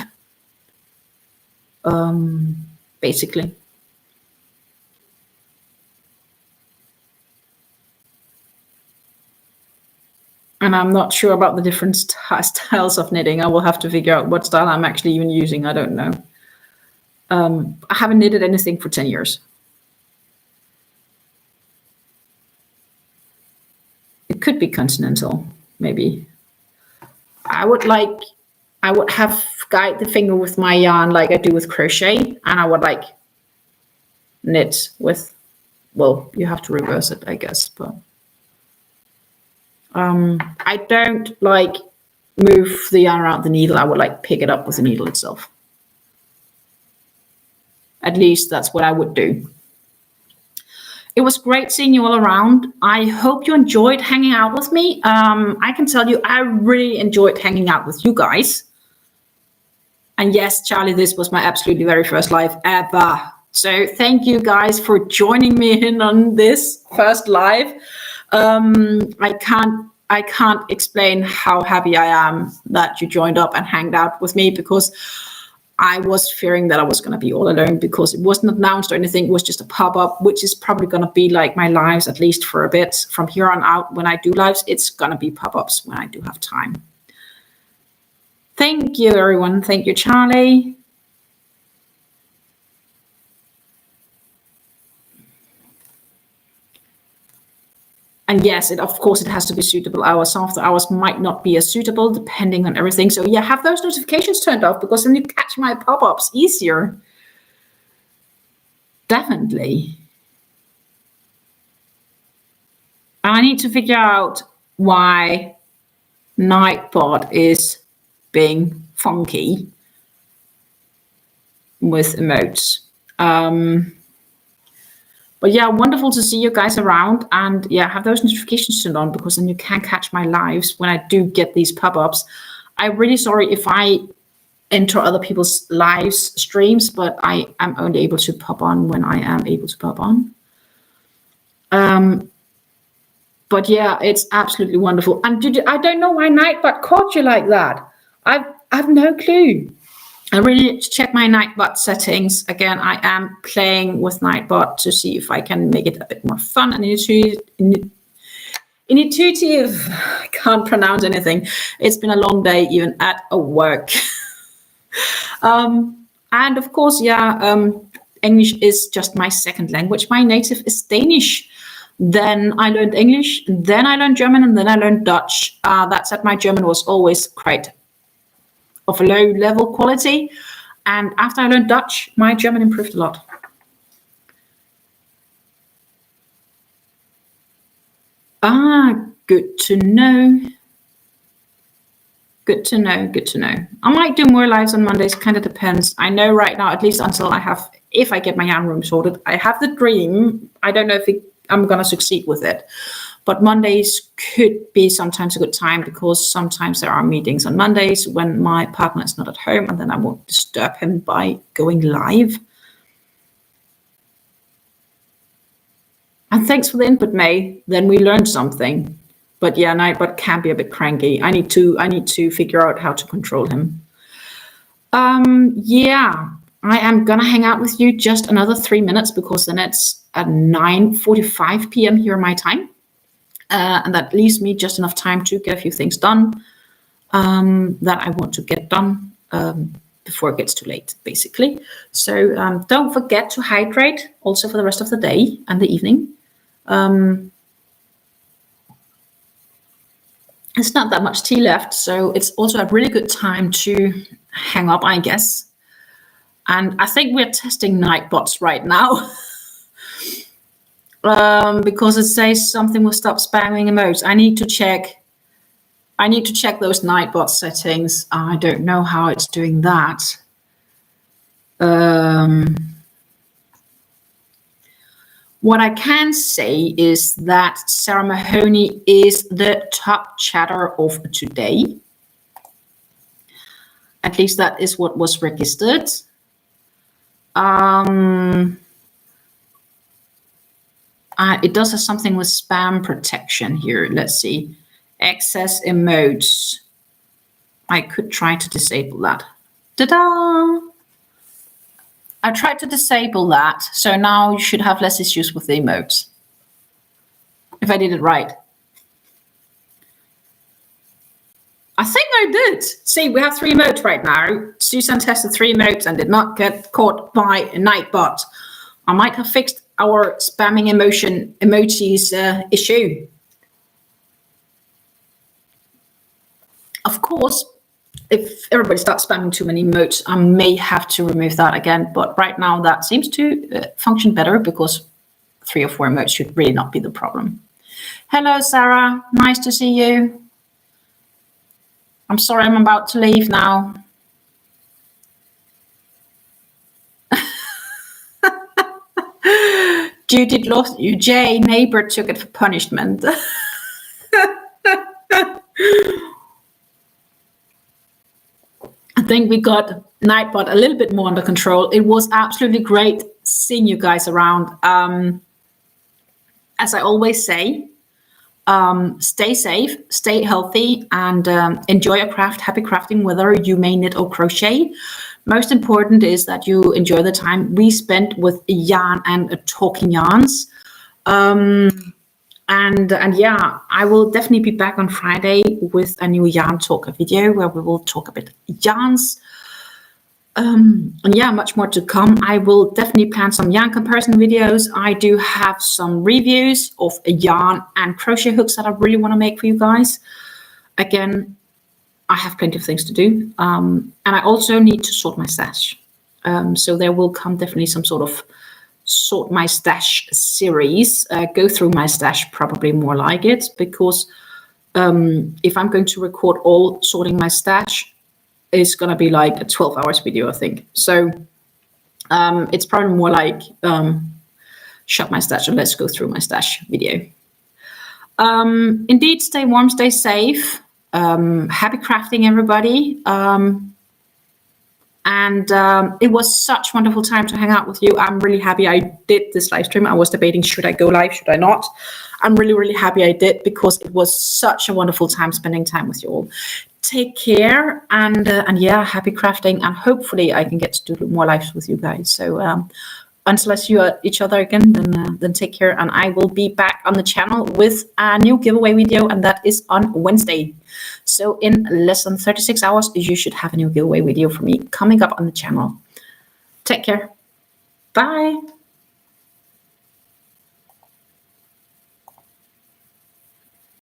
Basically. And I'm not sure about the different styles of knitting. I will have to figure out what style I'm actually even using. I don't know. I haven't knitted anything for 10 years. It could be continental, maybe. I would have guide the finger with my yarn like I do with crochet, and I would like knit with, well, you have to reverse it, I guess, but I don't like move the yarn around the needle. I would like pick it up with the needle itself. At least that's what I would do. It was great seeing you all around. I hope you enjoyed hanging out with me. I can tell you, I really enjoyed hanging out with you guys. And yes, Charlie, this was my absolutely very first live ever. So thank you guys for joining me in on this first live. I can't explain how happy I am that you joined up and hanged out with me, because I was fearing that I was going to be all alone because it wasn't announced or anything. It was just a pop-up, which is probably going to be like my lives, at least for a bit. From here on out, when I do lives, it's going to be pop-ups when I do have time. Thank you, everyone. Thank you, Charlie. And yes, of course, it has to be suitable hours. Some of the hours might not be as suitable depending on everything. So yeah, have those notifications turned off, because then you catch my pop-ups easier. Definitely. I need to figure out why Nightbot is being funky with emotes. But yeah, wonderful to see you guys around, and yeah, have those notifications turned on, because then you can catch my lives when I do get these pop-ups. I'm really sorry if I enter other people's lives streams, but I am only able to pop on when I am able to pop on. But yeah, it's absolutely wonderful. And I don't know why Nightbot caught you like that. I've no clue. I really need to check my Nightbot settings. Again, I am playing with Nightbot to see if I can make it a bit more fun and intuitive. I can't pronounce anything. It's been a long day, even at work. And of course, English is just my second language. My native is Danish. Then I learned English, then I learned German, and then I learned Dutch. That said, my German was always quite of a low level quality. And after I learned Dutch, my German improved a lot. Good to know. Good to know. Good to know. I might do more lives on Mondays. Kind of depends. I know right now, at least until if I get my yarn room sorted, I have the dream. I don't know if I'm going to succeed with it. But Mondays could be sometimes a good time because sometimes there are meetings on Mondays when my partner is not at home, and then I won't disturb him by going live. And thanks for the input, May. Then we learned something. But yeah, Nightbot can be a bit cranky. I need to figure out how to control him. Yeah, I am gonna hang out with you just another 3 minutes because then it's at 9:45 p.m. here my time. And that leaves me just enough time to get a few things done that I want to get done before it gets too late, basically. So don't forget to hydrate also for the rest of the day and the evening. It's not that much tea left, so it's also a really good time to hang up, I guess. And I think we're testing Nightbots right now. Because it says something will stop spamming emotes. I need to check those Nightbot settings. I don't know how it's doing that. What I can say is that Sarah Mahoney is the top chatter of today. At least that is what was registered. It does have something with spam protection here. Let's see. Excess emotes. I could try to disable that. Ta-da! I tried to disable that, so now you should have less issues with the emotes. If I did it right. I think I did. See, we have 3 emotes right now. Susan tested 3 emotes and did not get caught by a Nightbot. I might have fixed our spamming emojis issue. Of course, if everybody starts spamming too many emotes, I may have to remove that again. But right now, that seems to function better because 3 or 4 emotes should really not be the problem. Hello, Sarah. Nice to see you. I'm sorry, I'm about to leave now. Judith lost you. Jay, neighbor took it for punishment. I think we got Nightbot a little bit more under control. It was absolutely great seeing you guys around. As I always say, stay safe, stay healthy, and enjoy your craft. Happy crafting, whether you may knit or crochet. Most important is that you enjoy the time we spent with yarn and talking yarns. And yeah, I will definitely be back on Friday with a new yarn talk video where we will talk a bit yarns. And yeah, much more to come. I will definitely plan some yarn comparison videos. I do have some reviews of yarn and crochet hooks that I really want to make for you guys. Again, I have plenty of things to do. And I also need to sort my stash. So there will come definitely some sort of sort my stash series. Go through my stash, probably more like it, because if I'm going to record all sorting my stash, it's going to be like a 12 hours video, I think. So it's probably more like shop my stash and let's go through my stash video. Indeed, stay warm, stay safe. Happy crafting, everybody. And it was such a wonderful time to hang out with you. I'm really happy I did this live stream. I was debating, should I go live, should I not? I'm really, really happy I did, because it was such a wonderful time spending time with you all. Take care, and yeah, happy crafting, and hopefully I can get to do more lives with you guys. So until I see you each other again, then take care, and I will be back on the channel with a new giveaway video, and that is on Wednesday. So in less than 36 hours, you should have a new giveaway video for me coming up on the channel. Take care. Bye.